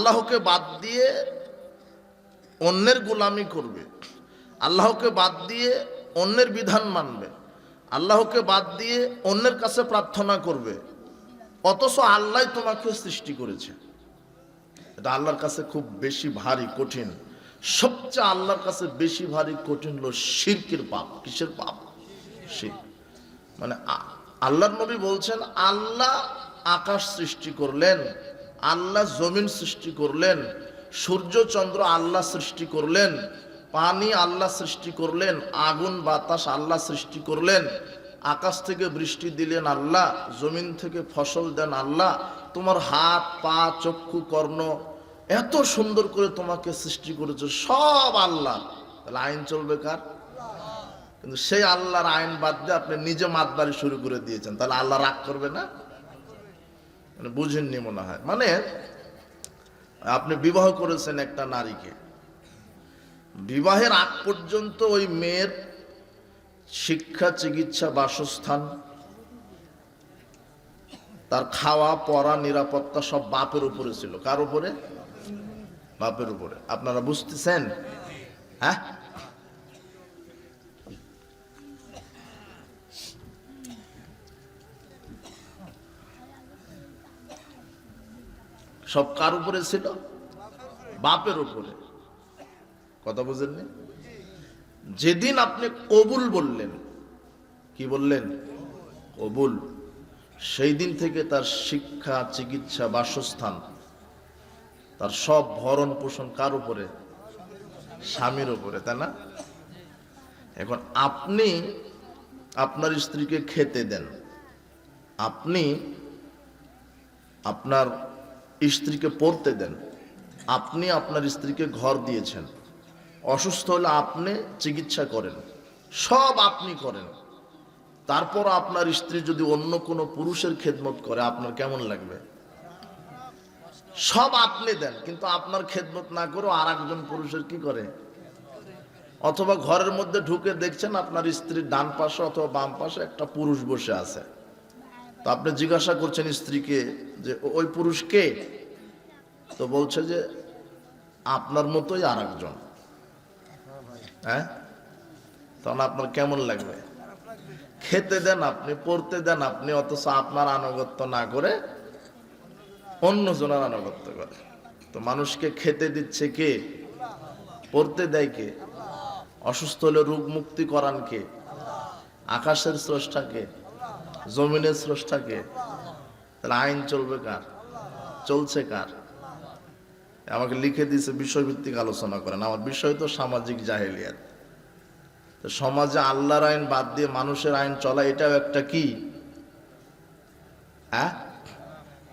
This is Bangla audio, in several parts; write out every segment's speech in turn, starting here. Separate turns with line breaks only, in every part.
আল্লাহকে বাদ দিয়ে অন্যের গোলামি করবে, আল্লাহকে বাদ দিয়ে অন্যের বিধান মানবে, আল্লাহকে বাদ দিয়ে অন্যের কাছে প্রার্থনা করবে, অথচ আল্লাহ তোমাকে সৃষ্টি করেছে। এটা আল্লাহর কাছে খুব বেশি ভারী কঠিন। সবচেয়ে আল্লাহর কাছে বেশি ভারী কঠিন হলো শিরকের পাপ। কিসের পাপ? শিরক। মানে আল্লাহর নবী বলছেন, আল্লাহ আকাশ সৃষ্টি করলেন, আল্লাহ জমিন সৃষ্টি করলেন, সূর্য চন্দ্র আল্লাহ সৃষ্টি করলেন, পানি আল্লাহ সৃষ্টি করলেন, আগুন বাতাস আল্লাহ সৃষ্টি করলেন, আকাশ থেকে বৃষ্টি দিলেন আল্লাহ, জমিন থেকে ফসল দেন আল্লাহ, তোমার হাত পা চক্ষু কর্ণ এত সুন্দর করে তোমাকে সৃষ্টি করেছে, সব আল্লাহ। তাহলে আইন চলবে কার? কিন্তু সেই আল্লাহর আইন বাদ দিয়ে আপনি নিজে মাতবাড়ি শুরু করে দিয়েছেন, তাহলে আল্লাহ রাগ করবে না? মানে বুঝেননি মনে হয়। মানে আপনি বিবাহ করেছেন একটা নারীকে, বিবাহের আগ পর্যন্ত ওই মেয়ের শিক্ষা, চিকিৎসা, বাসস্থান, তার খাওয়া পড়া, নিরাপত্তা সব বাপের উপরে ছিল। কার উপরে? বাপের উপরে। আপনারা বুঝতেছেন? হ্যাঁ, সব কার উপরে ছিল? বাপের উপরে। কথা বুঝেননি? যেদিন আপনি কবুল বললেন, কি বললেন? কবুল, সেই দিন থেকে তার শিক্ষা, চিকিৎসা, বাসস্থান, তার সব ভরণ পোষণ কার উপরে? স্বামীর উপরে, তাই না? এখন আপনি আপনার স্ত্রীকে খেতে দেন, আপনি আপনার স্ত্রীকে পড়তে দেন, আপনি আপনার স্ত্রীকে ঘর দিয়েছেন, অসুস্থ হলে আপনি চিকিৎসা করেন, সব আপনি করেন। তারপর আপনার স্ত্রী যদি অন্য কোনো পুরুষের খেদমত করে, আপনার কেমন লাগবে? সব আপনি দেন, কিন্তু আপনার খেদমত না করে আর একজন পুরুষের কি করে? অথবা ঘরের মধ্যে ঢুকে দেখছেন আপনার স্ত্রীর ডান পাশে অথবা বাম পাশে একটা পুরুষ বসে আছে, তো আপনি জিজ্ঞাসা করছেন স্ত্রীকে যে ওই পুরুষ কে? তো বলছে যে আপনার মতোই আর একজন। হ্যাঁ, তখন আপনার কেমন লাগবে? খেতে দেন আপনি, পড়তে দেন আপনি, অথচ আপনার আনুগত্য না করে অন্য জনের আনুগত্য করে। তো মানুষকে খেতে দিচ্ছে কে? পড়তে দেয় কে? অসুস্থ হলে রোগ মুক্তি করান কে? আকাশের স্রষ্টা কে? জমিনের স্রষ্টা কে? তাহলে আইন চলবে কার? চলছে কার? আমাকে লিখে দিয়েছে বিষয়ভিত্তিক আলোচনা করেন। আমার বিষয় তো সামাজিক জাহেলিয়াত। তো সমাজে আল্লাহর আইন বাদ দিয়ে মানুষের আইন চলা, এটাও একটা কি? হ্যাঁ,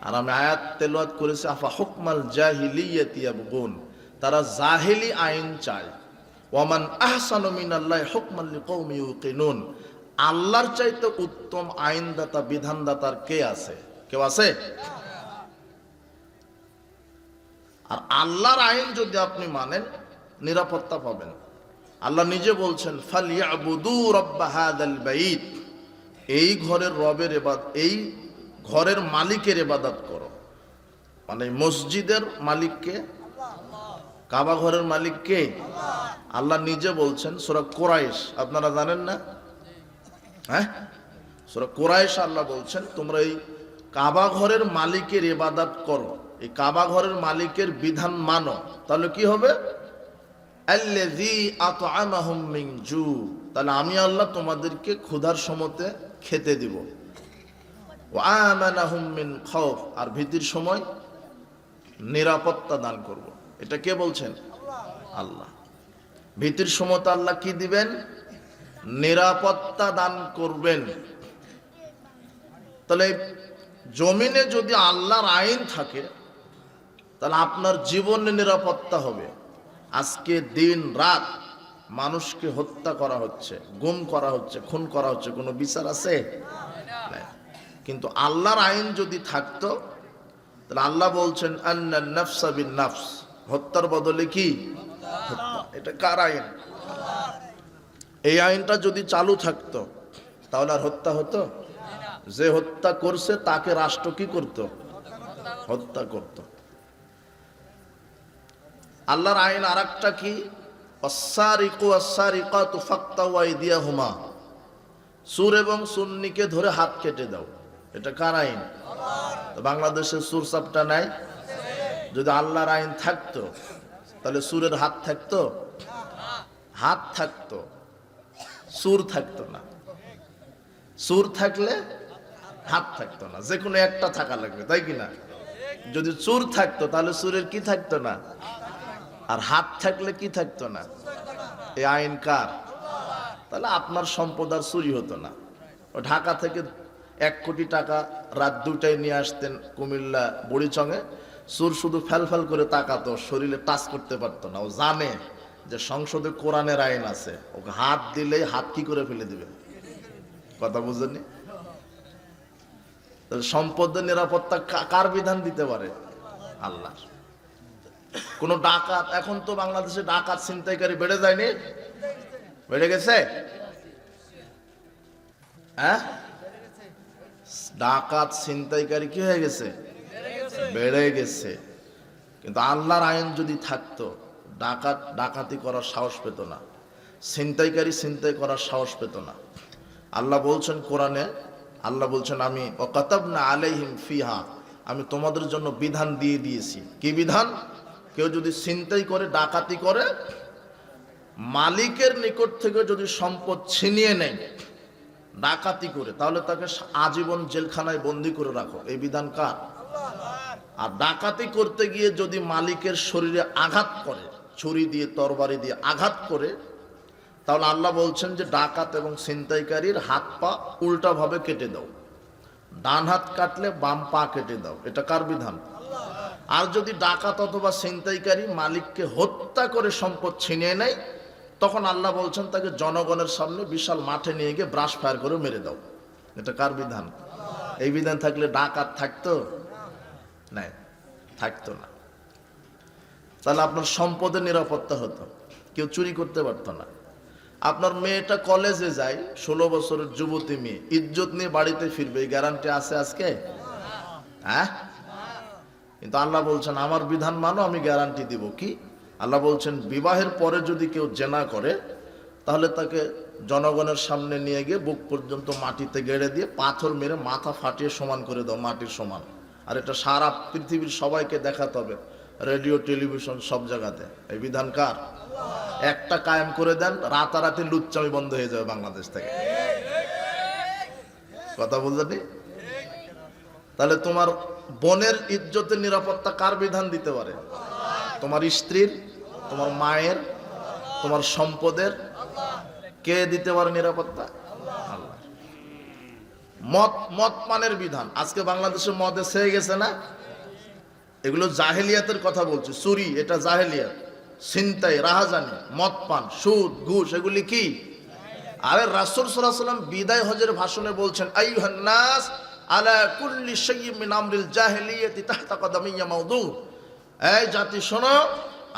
আর আমি আয়াত তেলাওয়াত করেছি, আফা হুকমাল জাহিলিয়াতি ইয়াবগুন, তারা জাহেলি আইন চায়। ওয়ামান আহসানু মিনাল্লাহি হুকমান লিকাউমি ইউকিনুন, আল্লাহর চাইতে উত্তম আইনদাতা, বিধানদাতার কে আছে? কেউ আছে? আর আল্লাহর আইন যদি আপনি মানেন, নিরাপত্তা পাবেন। আল্লাহ নিজে বলছেন, ফালিয়াবুদু রাব্ব হাযাল বাইত, এই ঘরের রবের ইবাদত, এই ঘরের মালিকের ইবাদত করো। মানে মসজিদের মালিক কে? কাবা ঘরের মালিক কে? আল্লাহ নিজে বলছেন সূরা কুরাইশ, আপনারা জানেন না? হ্যাঁ, সূরা কুরাইশ আল্লাহ বলছেন তোমরা এই কাবা ঘরের মালিকের ইবাদত করো, এই কাবা ঘরের মালিকের বিধান মানো, তাহলে কি হবে? আল্লাযী আত'আমাহুম মিন জু, তাহলে আমি আল্লাহ তোমাদেরকে ক্ষুধার সময়তে খেতে দিব। ওয়া আমানাহুম মিন খাউফ, আর ভীতির সময় নিরাপত্তা দান করব। এটা কে বলছেন? আল্লাহ। ভীতির সময় তো আল্লাহ কি দিবেন? নিরাপত্তা দান করবেন। তাহলে জমিনে যদি আল্লাহর আইন থাকে, তাহলে আপনার জীবনে নিরাপত্তা হবে। আজকে দিন রাত মানুষকে হত্যা করা হচ্ছে, গুম করা হচ্ছে, খুন করা হচ্ছে, কোনো বিচার আছে? কিন্তু আল্লাহর আইন যদি থাকতো, তাহলে আল্লাহ বলছেন আন্নান নাফসা বিন নাফস, হত্যার বদলে কি? হত্যা। এটা কার আইন? এই আইনটা যদি চালু থাকতো, তাহলে আর হত্যা হতো? যে হত্যা করছে তাকে রাষ্ট্র কি করত? হত্যা করত। আল্লাহর আইন আর একটা কি, অসারিকু অসারিকাতু ফাক্তাউ আইদিয়াহুমা, সুর এবং সুন্নিকে ধরে হাত কেটে দাও। এটা কার আইন? তো বাংলাদেশে সুর চাপটা নাই। যদি আল্লাহর আইন থাকতো তাহলে সুরের হাত থাকতো? হাত থাকতো, সুর থাকতো না। সুর থাকলে হাত থাকতো না, যে কোনো একটা থাকা লাগবে, তাই কিনা? যদি সুর থাকতো তাহলে সুরের কি থাকতো না, আর হাত থাকলে কি থাকতো না? এই আইন কার? তাহলে আপনার সম্পদ আর চুরি হতো না। ও ঢাকা থেকে 1 কোটি টাকা রাত 2টায় নিয়ে আসতেন কুমিল্লা বুড়িচঙে, সুর শুধু ফ্যাল করে তাকাতো, শরীরে টাচ করতে পারতো না। ও জানে যে সংসদে কোরআনের আইন আছে, ওকে হাত দিলেই হাত কি করে ফেলে দিবে। কথা বুঝেননি? সম্পদের নিরাপত্তা কার বিধান দিতে পারে? আল্লাহ। কোন ডাকাত, এখন তো বাংলাদেশে ডাকাত ছিনতাইকারী বেড়ে যায়নি? বেড়ে গেছে? হ্যাঁ, ডাকাত ছিনতাইকারী কি হয়ে গেছে? বেড়ে গেছে। কিন্তু আল্লাহর আইন যদি থাকতো, ডাকাত ডাকাতি করার সাহস পেত না, ছিনতাইকারী ছিনতাই করার সাহস পেত না। আল্লাহ বলছেন কোরআনে, আল্লাহ বলছেন আমি ওয়াকাতাবনা আলাইহিম ফিহা, আমি তোমাদের জন্য বিধান দিয়ে দিয়েছি। কি বিধান? কেউ যদি ছিনতাই করে, ডাকাতি করে, মালিকের নিকট থেকে যদি সম্পদ ছিনিয়ে নেয় ডাকাতি করে, তাহলে তাকে আজীবন জেলখানায় বন্দি করে রাখো। এই বিধান কার? আর ডাকাতি করতে গিয়ে যদি মালিকের শরীরে আঘাত করে, ছুরি দিয়ে তরবারি দিয়ে আঘাত করে, তাহলে আল্লাহ বলছেন যে ডাকাত এবং ছিনতাইকারীর হাত পা উল্টা ভাবে কেটে দাও। ডান হাত কাটলে বাম পা কেটে দাও। এটা কার বিধান? আর যদি ডাকাত অথবা ছিনতাইকারী মালিককে হত্যা করে সম্পদ ছিনিয়ে নেয়, তখন আল্লাহ বলছেন তাকে জনগণের সামনে বিশাল মাঠে নিয়ে গিয়ে ব্রাশ ফায়ার করে মেরে দাও। এটা কার বিধান? এই বিধান থাকলে ডাকাত থাকতো না, থাকতো না। তাহলে আপনার সম্পদের নিরাপত্তা হতো, কেউ চুরি করতে পারতো না। আপনার মেয়েটা কলেজে যায়, 16 বছরের যুবতী মেয়ে, ইজ্জত নিয়ে বাড়িতে ফিরবে, এই গ্যারান্টি আছে আজকে? হ্যাঁ। কিন্তু আল্লাহ বলছেন আমার বিধান মানো, আমি গ্যারান্টি দিব। কি? আল্লাহ বলছেন বিবাহের পরে যদি কেউ জেনা করে, তাহলে তাকে জনগণের সামনে নিয়ে গিয়ে বুক পর্যন্ত মাটিতে গেড়ে দিয়ে পাথর মেরে মাথা ফাটিয়ে সমান করে দাও, মাটির সমান। আর এটা সারা পৃথিবীর সবাইকে দেখাতে হবে, রেডিও টেলিভিশন সব জায়গাতে। এই বিধান কার? একটা কায়েম করে দেন, রাতারাতি লুচ্চামি বন্ধ হয়ে যাবে বাংলাদেশ থেকে। কথা বুঝলি? তাহলে তোমার বোনের ইজ্জতের নিরাপত্তা কার বিধান দিতে পারে? তোমার স্ত্রীর, তোমার মায়ের, তোমার সম্পদের কে দিতে পারে নিরাপত্তা? আল্লাহ। মদ পানের বিধান আজকে বাংলাদেশে মদ এসে গেছে না? এগুলো জাহেলিয়াতের কথা বলছি। চুরি এটা জাহেলিয়াত, ছিনতাই, রাহাজানি, মদ পান, সুদ, ঘুষ, এগুলি কি? আরে রাসূল সাল্লাল্লাহু আলাইহি ওয়াসাল্লাম বিদায় হজের ভাষণে বলছেন আইয়ুহান নাস আলা কুল্লি শাইইন মিন আমরিল জাহিলিয়াতি তাহতা কদামিয়া মাউদু। এই জাতি শোনো,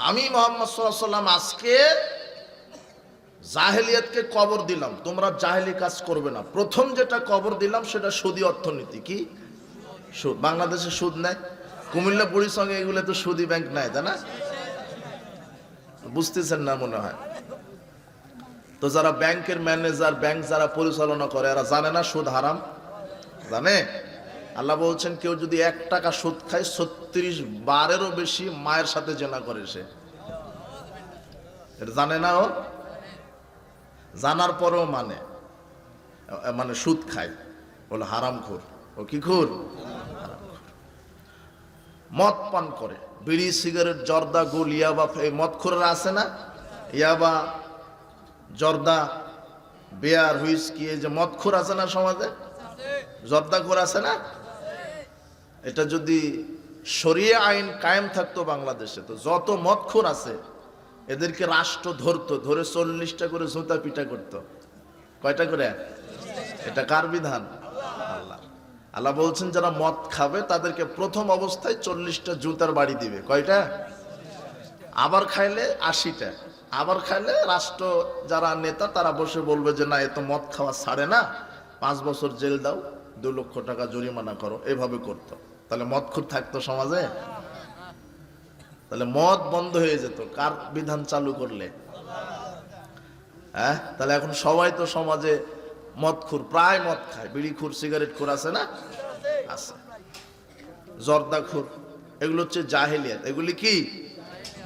আমি মুহাম্মদ সাল্লাল্লাহু আলাইহি ওয়াসাল্লাম আজকে জাহেলিয়াতকে কবর দিলাম, তোমরা জাহেলি কাজ করবে না। প্রথম যেটা কবর দিলাম সেটা সুদী অর্থনীতি। কি? সুদ। বাংলাদেশে সুদ নেয়, কুমিল্লা বুড়িচঙে এগুলো তো সুদী ব্যাংক নাই, তাই না? বুঝতেছেন না মনে হয়। তো যারা ব্যাংকের ম্যানেজার, ব্যাংক যারা পরিচালনা করে, এরা জানে না সুদ হারাম? জানে। আল্লাহ বলছেন কেউ যদি 1 টাকা সুদ খায় 36 বারেরও বেশি মায়ের সাথে জেনা করে সে। এটা জানে না? ও জানার পরেও মানে সুদ খায়, বলে হারামখোর। ও কি খোর? মদ পান করে, বিড়ি, সিগারেট, জর্দা, গুল, ইয়াবা, এই মদখোররা আছে না? ইয়াবা, জর্দা, বিয়ার, হুইস্কি, এই যে মদখোর আছে না সমাজে, জর্দাখোর আছে না? এটা যদি শরিয়া আইন কায়েম থাকতো বাংলাদেশে, তো যত মদখোর আছে এদেরকে রাষ্ট্র ধরতো, ধরে 40টা করে জুতা পিটা করতো। কয়টা করে? এটা কার বিধান? আল্লাহ। আল্লাহ বলছেন যারা মদ খাবে তাদেরকে প্রথম অবস্থায় 40টা জুতার বাড়ি দিবে। কয়টা? আবার খাইলে 80টা। আবার খাইলে রাষ্ট্র যারা নেতা তারা বসে বলবে যে না, এ তো মদ খাওয়া ছাড়ে না, 5 বছর জেল দাও, 2 লক্ষ টাকা জরিমানা করো। এভাবে করতো। তাহলে মদখোর থাকতো সমাজে? তাহলে মদ বন্ধ হয়ে যেত কার বিধান চালু করলে? হ্যাঁ, তাহলে এখন সবাই তো সমাজে মদখোর, প্রায় মদ খায়, বিড়িখোর, সিগারেটখোর আছে না? আছে। জর্দাখোর, এগুলো হচ্ছে জাহেলিয়াত। এগুলি কি?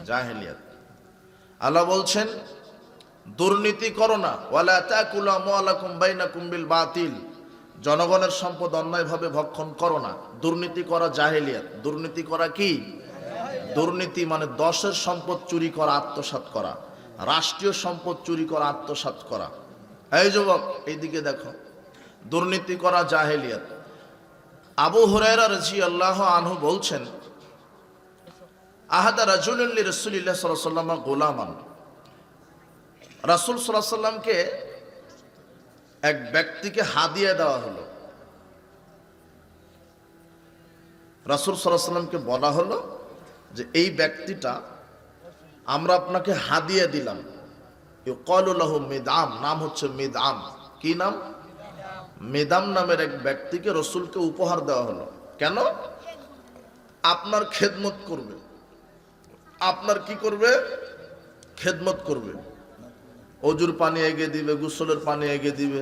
জাহেলিয়াত। আল্লাহ বলছেন দুর্নীতি করো না, ওয়ালা তাকুলু আমওয়ালাকুম বাইনাকুম বিল বাতিল, জনগণের সম্পদ অন্যায়ভাবে ভক্ষণ করো না। দুর্নীতি করা জাহেলিয়াত। দুর্নীতি করা কি? দুর্নীতি মানে দশের সম্পদ চুরি করা, আত্মসাৎ করা, রাষ্ট্রীয় সম্পদ চুরি করা, আত্মসাৎ করা। এই যুবক এইদিকে দেখো, দুর্নীতি করা জাহেলিয়াত। আবু হুরায়রা রাদিয়াল্লাহু আনহু বলছেন, আহাদা রাজুলুন লিরাসূলিল্লাহ সাল্লাল্লাহু আলাইহি ওয়াসাল্লাম গোলামান, রাসূল সাল্লাল্লাহু আলাইহি ওয়াসাল্লামকে এক ব্যক্তিকে হাদিয়া দেওয়া হলো। রাসূল সাল্লাল্লাহু আলাইহি ওয়াসাল্লামকে বলা হলো যে এই ব্যক্তিটা আমরা আপনাকে হাদিয়া দিলাম। ইউকালু লাহু মিদআম, নাম হচ্ছে মিদআম। কি নাম? মিদআম নামের এক ব্যক্তিকে রাসূলকে উপহার দেওয়া হলো। কেন? আপনার খেদমত করবে। আপনার কি করবে? খেদমত করবে। অজুর পানি এগিয়ে দিবে, গোসলের পানি এগিয়ে দিবে,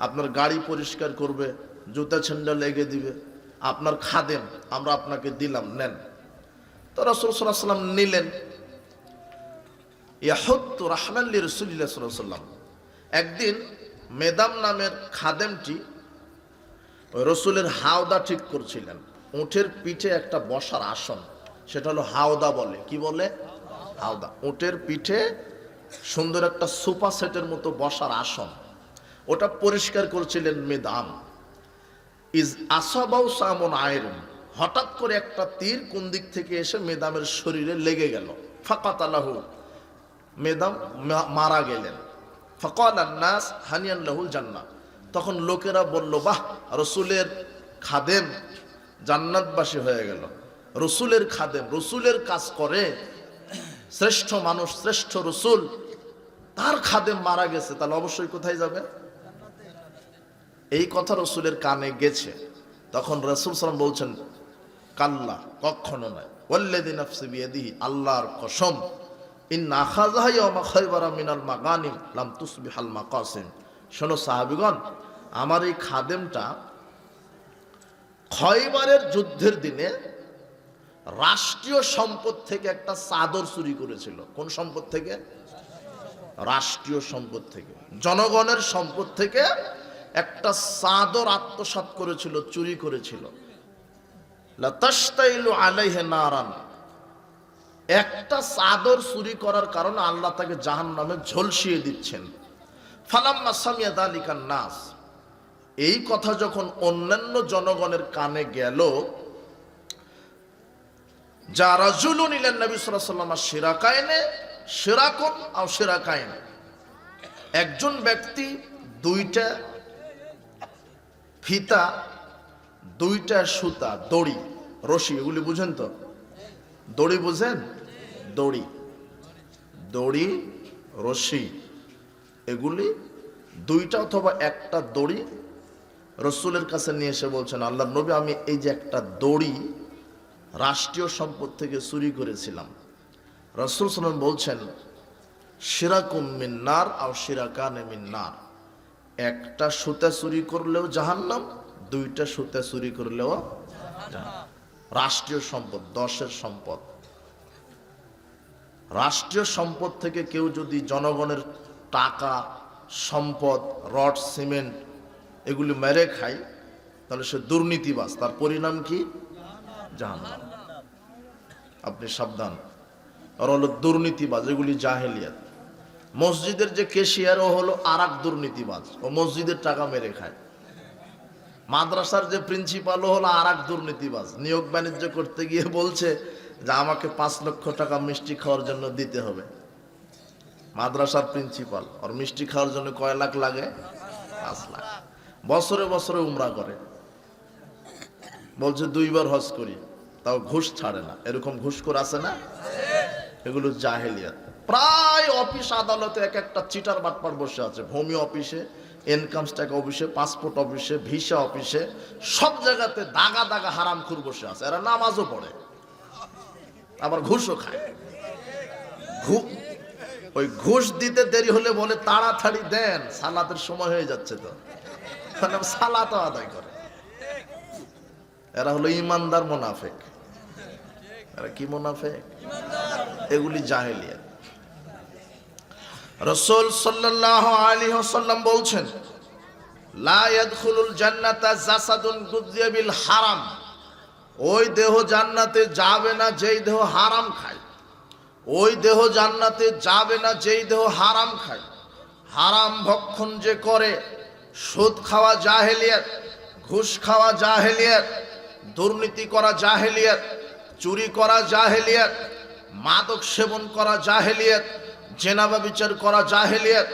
আপনার গাড়ি পরিষ্কার করবে, জুতা ছেন্ডাল এগিয়ে দিবে। আপনার খাদেম, আমরা আপনাকে দিলাম, নেন। তো রাসূল সাল্লাল্লাহু আলাইহি ওয়াসাল্লাম নিলেন। ইয়াহুত্তু রাহমান লিরাসূলিল্লাহ সাল্লাল্লাহু আলাইহি ওয়াসাল্লাম, একদিন মেদাম নামের খাদেমটি রসুলের হাওদা ঠিক করছিলেন। উটের পিঠে একটা বসার আসন, সেটা হলো হাওদা বলে। কি বলে? হাওদা। উটের পিঠে সুন্দর একটা সোফা সেটের মতো বসার আসন, ওটা পরিষ্কার করছিলেন মেদাম। ইজ আসাবাউ সামুন আয়রুন, হঠাৎ করে একটা তীর কোন দিক থেকে এসে মেদামের শরীরে লেগে গেল। ফাকাতালাহু, মেদাম মারা গেলেন। ফাকালান নাস হানিয়ান লাহুল জান্নাহ, তখন লোকেরা বলল, বাহ, রসুলের খাদেম জান্নাতবাসী হয়ে গেল। রসুলের খাদেম, রসুলের কাজ করে, শ্রেষ্ঠ মানুষ, শ্রেষ্ঠ রসুল, তার খাদেম মারা গেছে, তাহলে অবশ্যই কোথায় যাবে? এই কথা রসুলের কানে গেছে। তখন রাসূল সাল্লাল্লাহু আলাইহি ওয়াসাল্লাম বলছেন, কাল্লা, কখনো নয়, ওয়াল্লাযী নাফসি বিয়াদিহি, আল্লাহর কসম, ইন্না আখাযাহা ইয়াওমা খায়বারা মিনাল মাগানিম লাম তুসবিহাল মাকাসিম। শোনো সাহাবীগণ, আমার এই খাদেমটা খয়বারের যুদ্ধের দিনে রাষ্ট্রীয় সম্পদ থেকে একটা চাদর চুরি করেছিল। কোন সম্পদ থেকে? রাষ্ট্রীয় সম্পদ থেকে, জনগণের সম্পদ থেকে একটা চাদর আত্মসাৎ করেছিল, চুরি করেছিল। লা তাশতাইলু আলাইহি নারান, একটা চাদর চুরি করার কারণে আল্লাহ তাকে জাহান্নামে ঝলসিয়ে দিচ্ছেন। ফালাম্মা সামিয়া যালিকান নাস, এই কথা যখন অন্যান্য জনগণের কানে গেল, যা রাজুলুন ইলান নবী সাল্লাল্লাহু আলাইহি ওয়াসাল্লাম শিরাকাইনে, শিরাকুন আও শিরাকাইন, একজন ব্যক্তি দুইটা ফিতা, দুইটা সুতা, দড়ি, রশি, এগুলি বুঝেন তো? দড়ি বুঝেন? দড়ি, দড়ি, রশি, এগুলি দুইটা অথবা একটা দড়ি রসুলের কাছে নিয়ে এসে বলছেন, আল্লাহর নবী, আমি এই যে একটা দড়ি রাষ্ট্রীয় সম্পদ থেকে চুরি করেছিলাম। রাসূল সাল্লাল্লাহু আলাইহি ওয়াসাল্লাম বলছেন, শিরাকুম মিন নার আও শিরাকানে মিন নার, একটা সুতা চুরি করলেও জাহান্নাম, দুইটা সুতা চুরি করলেও জাহান্নাম। রাষ্ট্রীয় সম্পদ, দশের সম্পদ, রাষ্ট্রীয় সম্পদ থেকে কেউ যদি জনগণের টাকা, সম্পদ, রড, সিমেন্ট এগুলি মেরে খায়, তাহলে সে দুর্নীতিবাজ, তার পরিণাম কি? জাহান্নাম। আপনি সাবধান, আর হলো দুর্নীতিবাজ, এগুলি জাহেলিয়াত। মসজিদের যে কেশিয়ার, ও হলো আরেক দুর্নীতিবাজ, ও মসজিদের টাকা মেরে খায়। মাদ্রাসার যে প্রিন্সিপাল, ও হলো আরেক দুর্নীতিবাজ, নিয়োগ বাণিজ্য করতে গিয়ে বলছে যে আমাকে 5 লক্ষ টাকা মিষ্টি খাওয়ার জন্য দিতে হবে। মাদ্রাসার প্রিন্সিপাল, আর মিষ্টি খাওয়ার জন্য কয় লাখ লাগে? 5 লাখ। বছরে বছরে উমরা করে, বলছে 2 বার হজ করি, তাও ঘুষ ছাড়ে না। এরকম ঘুষখোর আছে না? এগুলো জাহেলিয়াত। প্রায় অফিস আদালতে এক একটা চিটার বাটপার বসে আছে, ভূমি অফিসে, ইনকাম ট্যাক্স অফিসে, পাসপোর্ট অফিসে, ভিসা অফিসে, সব জায়গাতে দাগা দাগা হারামখোর বসে আছে। এরা নামাজও পড়ে, আবার ঘুষও খায়। ওই ঘুষ দিতে দেরি হলে বলে তাড়াতাড়ি দেন, সালাতের সময় হয়ে যাচ্ছে তো, সালাত আদায় করে। এরা হলো ইমানদার মুনাফিক। এরা কি মুনাফিক? এগুলি জাহেলিয়াত। রাসূল সাল্লাল্লাহু আলাইহি ওয়াসাল্লাম বলছেন, লা ইয়াদখুলুল জান্নাতা জাসাদুন গুযিয়া বিল হারাম। ওই দেহ জান্নাতে যাবে না যেই দেহ হারাম খায়। ওই দেহ জান্নাতে যাবে না যেই দেহ হারাম খায়। হারাম ভক্ষণ যে করে, সুদ খাওয়া জাহেলিয়াত, ঘুষ খাওয়া জাহেলিয়াত, দুর্নীতি করা জাহেলিয়াত, চুরি করা জাহেলিয়াত, মাদক সেবন করা জাহেলিয়াত, জেনা ব্যভিচার করা জাহেলিয়াত,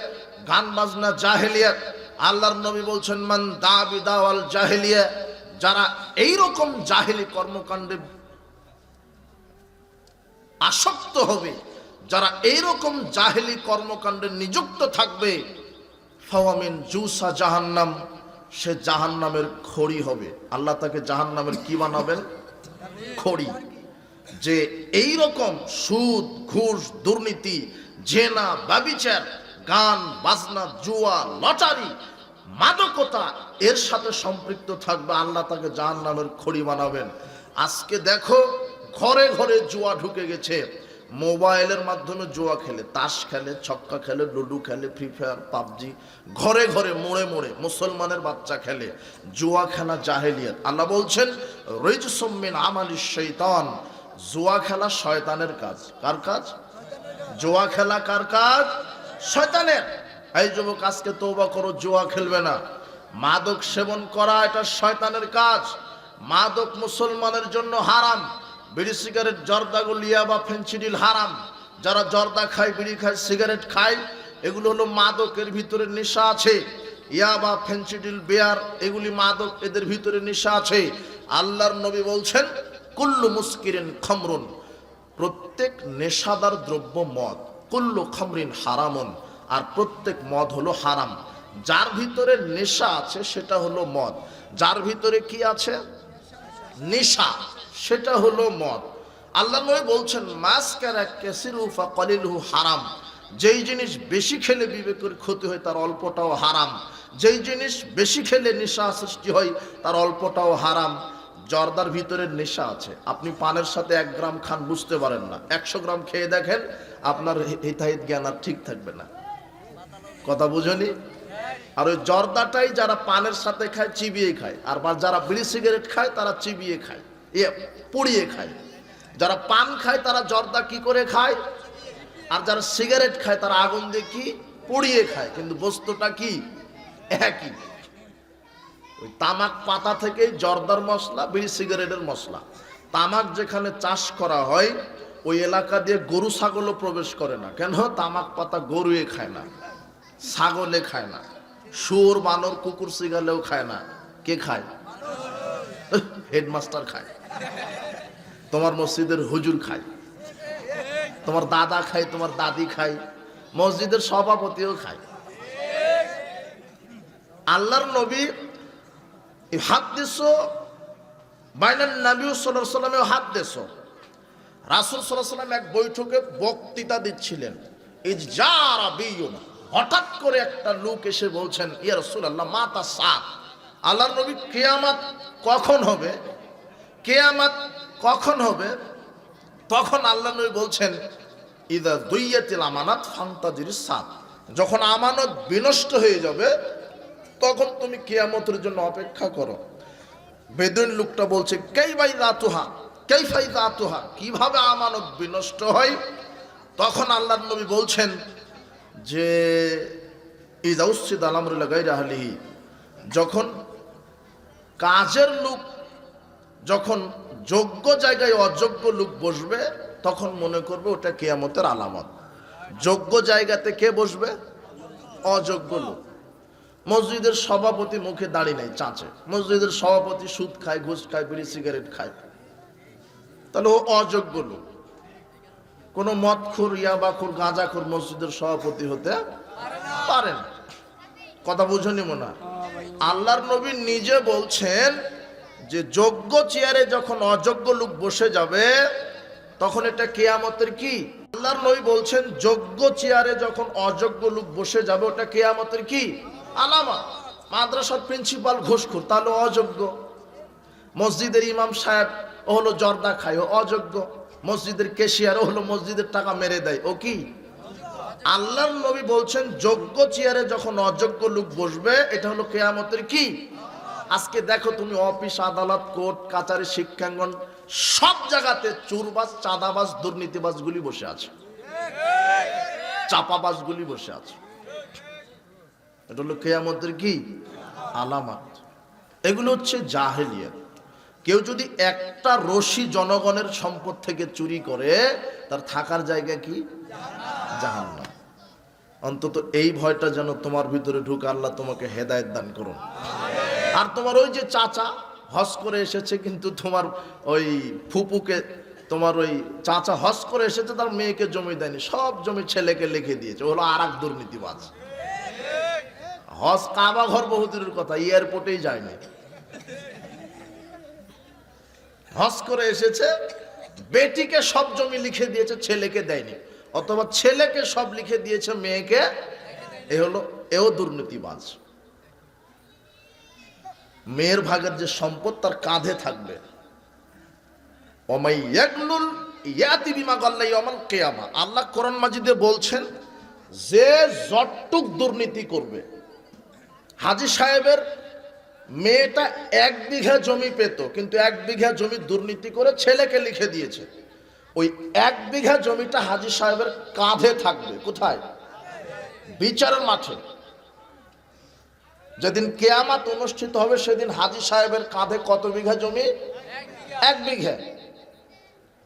গান বাজনা জাহেলিয়াত। আল্লাহর নবী বলছেন, মান দা বিদাওয়াল জাহেলিয়া, যারা এই রকম জাহেলি কর্মকাণ্ডে আসক্ত হবে, যারা এই রকম জাহেলি কর্মকাণ্ডে নিযুক্ত থাকবে, ফাওয়ামিন জুসা জাহান্নাম, সে জাহান্নামের খড়ি হবে। আল্লাহ তাকে জাহান্নামের কি বানাবেন? খড়ি। যে এই রকম সুদ, ঘুষ, দুর্নীতি, জেনা, ব্যভিচার, গান বাজনা, জুয়া, লটারি, মাদকতা এর সাথে সম্পৃক্ত থাকবে, আল্লাহ তাকে জাহান্নামের খড়ি বানাবেন। আজকে দেখো ঘরে ঘরে জুয়া ঢুকে গেছে। মোবাইলের মাধ্যমে জুয়া খেলে, তাস খেলে, ছক্কা খেলে, লুডু খেলে, ফ্রি ফায়ার, পাবজি, ঘরে ঘরে মোড়ে মোড়ে মুসলমানের বাচ্চা খেলে। জুয়া খেলা জাহেলিয়াত। আল্লাহ বলছেন, রিজসুম মিন আমালিশ শাইতান, জুয়া খেলা শয়তানের কাজ। কার কাজ? জুয়া খেলা কার কাজ? শয়তানের। এই যুবক, আজকে তওবা করো, জুয়া খেলবে না। মাদক সেবন করা এটা শয়তানের কাজ। মাদক মুসলমানের জন্য হারাম। বিড়ি, সিগারেট, জর্দা, গুলিয়া বা ফেন্সিডিল হারাম। যারা জর্দা খায়, বিড়ি খায়, সিগারেট খায়, এগুলো হলো মাদক, এর ভিতরে নেশা আছে। ইয়াবা, ফেন্সিডিল, বিয়ার, এগুলি মাদক, এদের ভিতরে নেশা আছে। আল্লাহর নবী বলছেন, কুল্লু মুস্কিরিন খামরুন, প্রত্যেক নেশাদার দ্রব্য মদ। কুল্লু খামরিন হারামুন, আর প্রত্যেক মদ হলো হারাম। যার ভিতরে নেশা আছে সেটা হলো মদ। যার ভিতরে কি আছে? নেশা, সেটা হলো মদ। আল্লাহ নবী বলছেন, মাসকারা কাসিরু ফাকালিলহু হারাম, যেই জিনিস বেশি খেলে বিবেকের ক্ষতি হয় তার অল্পটাও হারাম। যেই জিনিস বেশি খেলে নেশা সৃষ্টি হয় তার অল্পটাও হারাম। জর্দার ভিতরে নেশা আছে। আপনি পানের সাথে 1 গ্রাম খান, বুঝতে পারেন না। 100 গ্রাম খেয়ে দেখেন, আপনার হিতাহিত জ্ঞান আর ঠিক থাকবে না। কথা বুঝনি? আর ওই জর্দাটাই যারা পানের সাথে খায়, চিবিয়ে খায়। আর যারা বিড়ি সিগারেট খায় তারা চিবিয়ে খায়, পুড়িয়ে খায়। যারা পান খায় তারা জর্দা কি করে খায়, আর যারা সিগারেট খায় তারা আগুন দিয়ে কি পুড়িয়ে খায়, কিন্তু বস্তুটা কি একই। ওই তামাক পাতা থেকে জর্দার মশলা, বিড়ি সিগারেটের মশলা। তামাক যেখানে চাষ করা হয় ওই এলাকা দিয়ে গরু ছাগলও প্রবেশ করে না। কেন? তামাক পাতা গরুয়ে খায় না, ছাগলে খায় না, শুয়োর, বানর, কুকুর, শিগালেও খায় না। কে খায়? হেডমাস্টার খায়, তোমার মসজিদের হুজুর খায়, তোমার দাদা খায়, তোমার দাদি খায়, মসজিদের সভাপতিও খায়। আল্লাহর নবী হাদিসও বাইনান নবী সাল্লাল্লাহু আলাইহি ওয়াসাল্লাম হাদিসও, রাসূল সাল্লাল্লাহু আলাইহি ওয়াসাল্লাম এক বৈঠকে বক্তৃতা দিচ্ছিলেন। ইজজারা বিয়ুন, হঠাৎ করে একটা লোক এসে বলছেন, ইয়া রাসূলুল্লাহ মাতা সাত, আল্লাহর নবী কিয়ামত কখন হবে? কিয়ামত কখন হবে? তখন আল্লাহর নবী বলছেন, ইদা দুইয়াতিল আমানাত ফান্তাজিরিস সাত, যখন আমানত বিনষ্ট হয়ে যাবে তখন তুমি কিয়ামতের জন্য অপেক্ষা করো। বেদুইন লোকটা বলছে, কাইফাইযাতুহা, কিভাবে আমানত বিনষ্ট হয়? তখন আল্লাহর নবী বলছেন যে ইযা উসিদ আল আমরু গায়রা আহলিহি, যখন কাজের লোক, যখন যোগ্য জায়গায় অযোগ্য লোক বসবে তখন মনে করবে ওটা কিয়ামতের আলামত। যোগ্য জায়গাতে কে বসবে? অযোগ্য লোক। মসজিদের সভাপতি মুখে দাড়ি নাই, চাঁচে। মসজিদের সভাপতি সুদ খায়, ঘুষ খায়, বিড়ি সিগারেট খায়, তাহলে ও অযোগ্য লোক। কোনো মদখোর, ইয়াবাখোর, গাঁজাখোর মসজিদের সভাপতি হতে পারে না। কথা বুঝনি মনে হয়? আল্লাহর নবী নিজে বলছেন যে যোগ্য চেয়ারে যখন অযোগ্য লোক বসে যাবে তখন এটা কিয়ামতের কি? আল্লাহর নবী বলছেন যোগ্য চেয়ারে যখন অযোগ্য লোক বসে যাবে ওটা কিয়ামতের কি আলামত। মাদ্রাসার প্রিন্সিপাল ঘুষখোর, তাহলে অযোগ্য। মসজিদের ইমাম সাহেব ও হলো জর্দা খায়, ও অযোগ্য। মসজিদের ক্যাশিয়ার ও হলো মসজিদের টাকা মেরে দেয়, ও কি? আল্লাহর নবী বলছেন যোগ্য চেয়ারে যখন অযোগ্য লোক বসবে এটা হলো কিয়ামতের কি। আজকে দেখো তুমি অফিস আদালত কোর্ট কাচারি শিক্ষাঙ্গন সব জায়গাতে চোরবাজ চাঁদাবাজ দুর্নীতিবাজগুলি বসে আছে, চাপাবাজগুলি বসে আছে। এটা হলো কিয়ামতের কি আলামত। এগুলো হচ্ছে জাহেলিয়াত। কেউ যদি একটা রশি জনগণের সম্পদ থেকে চুরি করে তার থাকার জায়গা কি? জাহান্নাম। অন্তত এই ভয়টা যেন তোমার ভিতরে ঢুকে, আল্লাহ তোমাকে হেদায়েত দান করুন। আর তোমার ওই যে চাচা হজ করে এসেছে, কিন্তু তোমার ওই ফুপুকে, তোমার ওই চাচা হজ করে এসেছে, তার মেয়েকে জমি দেয়নি, সব জমি ছেলেকে লিখে দিয়েছে, হলো আর এক দুর্নীতিবাজ। হজ কাবা ঘর বহুদূরের কথা, এয়ারপোর্টেই যায়নি। হজ করে এসেছে, বেটিকে সব জমি লিখে দিয়েছে, ছেলেকে দেয়নি, অথবা ছেলেকে সব লিখে দিয়েছে, মেয়েকে। এও দুর্নীতিবাজ। মেয়ের ভাগের যে সম্পদ তার কাঁধে থাকবে। আল্লাহ কোরআন মাজিদে বলছেন যে যতটুক দুর্নীতি করবে। হাজী সাহেবের মেয়েটা 1 বিঘা জমি পেত, কিন্তু 1 বিঘা জমি দুর্নীতি করে ছেলেকে লিখে দিয়েছে। ওই 1 বিঘা জমিটা হাজী সাহেবের কাঁধে থাকবে। কোথায়? বিচারের মাঠে। যেদিন কিয়ামত অনুষ্ঠিত হবে সেদিন হাজী সাহেবের কাঁধে কত বিঘা জমি? 1 বিঘা।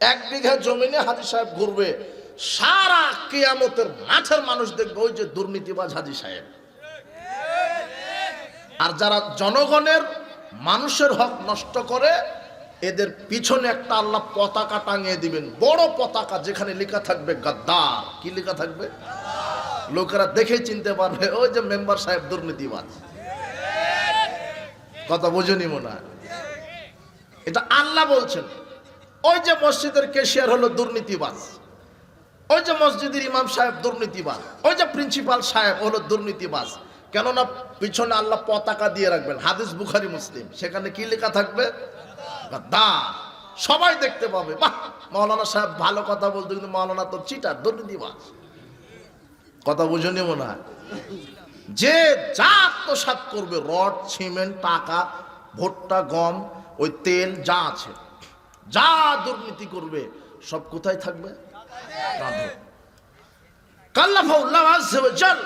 1 বিঘা জমি নিয়ে হাজী সাহেব ঘুরবে, সারা কিয়ামতের মাঠের মানুষ দেখবে ওই যে দুর্নীতিবাজ হাজী সাহেব। আর যারা জনগণের মানুষের হক নষ্ট করে এদের পিছনে একটা আল্লাহ পতাকা টাঙিয়ে দিবেন, বড় পতাকা, যেখানে লেখা থাকবে গাদ্দার। কি লেখা থাকবে? লোকেরা দেখে চিনতে পারবে ওই যে মেম্বার সাহেব দুর্নীতিবাজ। কথা বোঝেনি মনে হয়? এটা আল্লাহ বলছেন। ওই যে মসজিদের ক্যাশিয়ার হলো দুর্নীতিবাজ, ওই যে মসজিদের ইমাম সাহেব দুর্নীতিবাজ, ওই যে প্রিন্সিপাল সাহেব হলো দুর্নীতিবাজ। কেননা পিছনে আল্লাহ পতাকা দিয়ে রাখবেন, হাদিস বুখারী মুসলিম, সেখানে কি লেখা থাকবে? গাদ্দার। সবাই দেখতে পাবে, বাহ মাওলানা সাহেব ভালো কথা বলতো, কিন্তু মাওলানা তো চিটার, দুর্নীতিবাজ। কথা বুঝেনি মনে হয়? যে যা আত্মসাৎ করবে, রড সিমেন্ট টাকা ভুট্টা গম ওই তেল যা আছে, যা দুর্নীতি করবে সব কোথায় থাকবে? কাঁধে। কাল্লাফাউল্লাহ আযজা ওয়া জাল।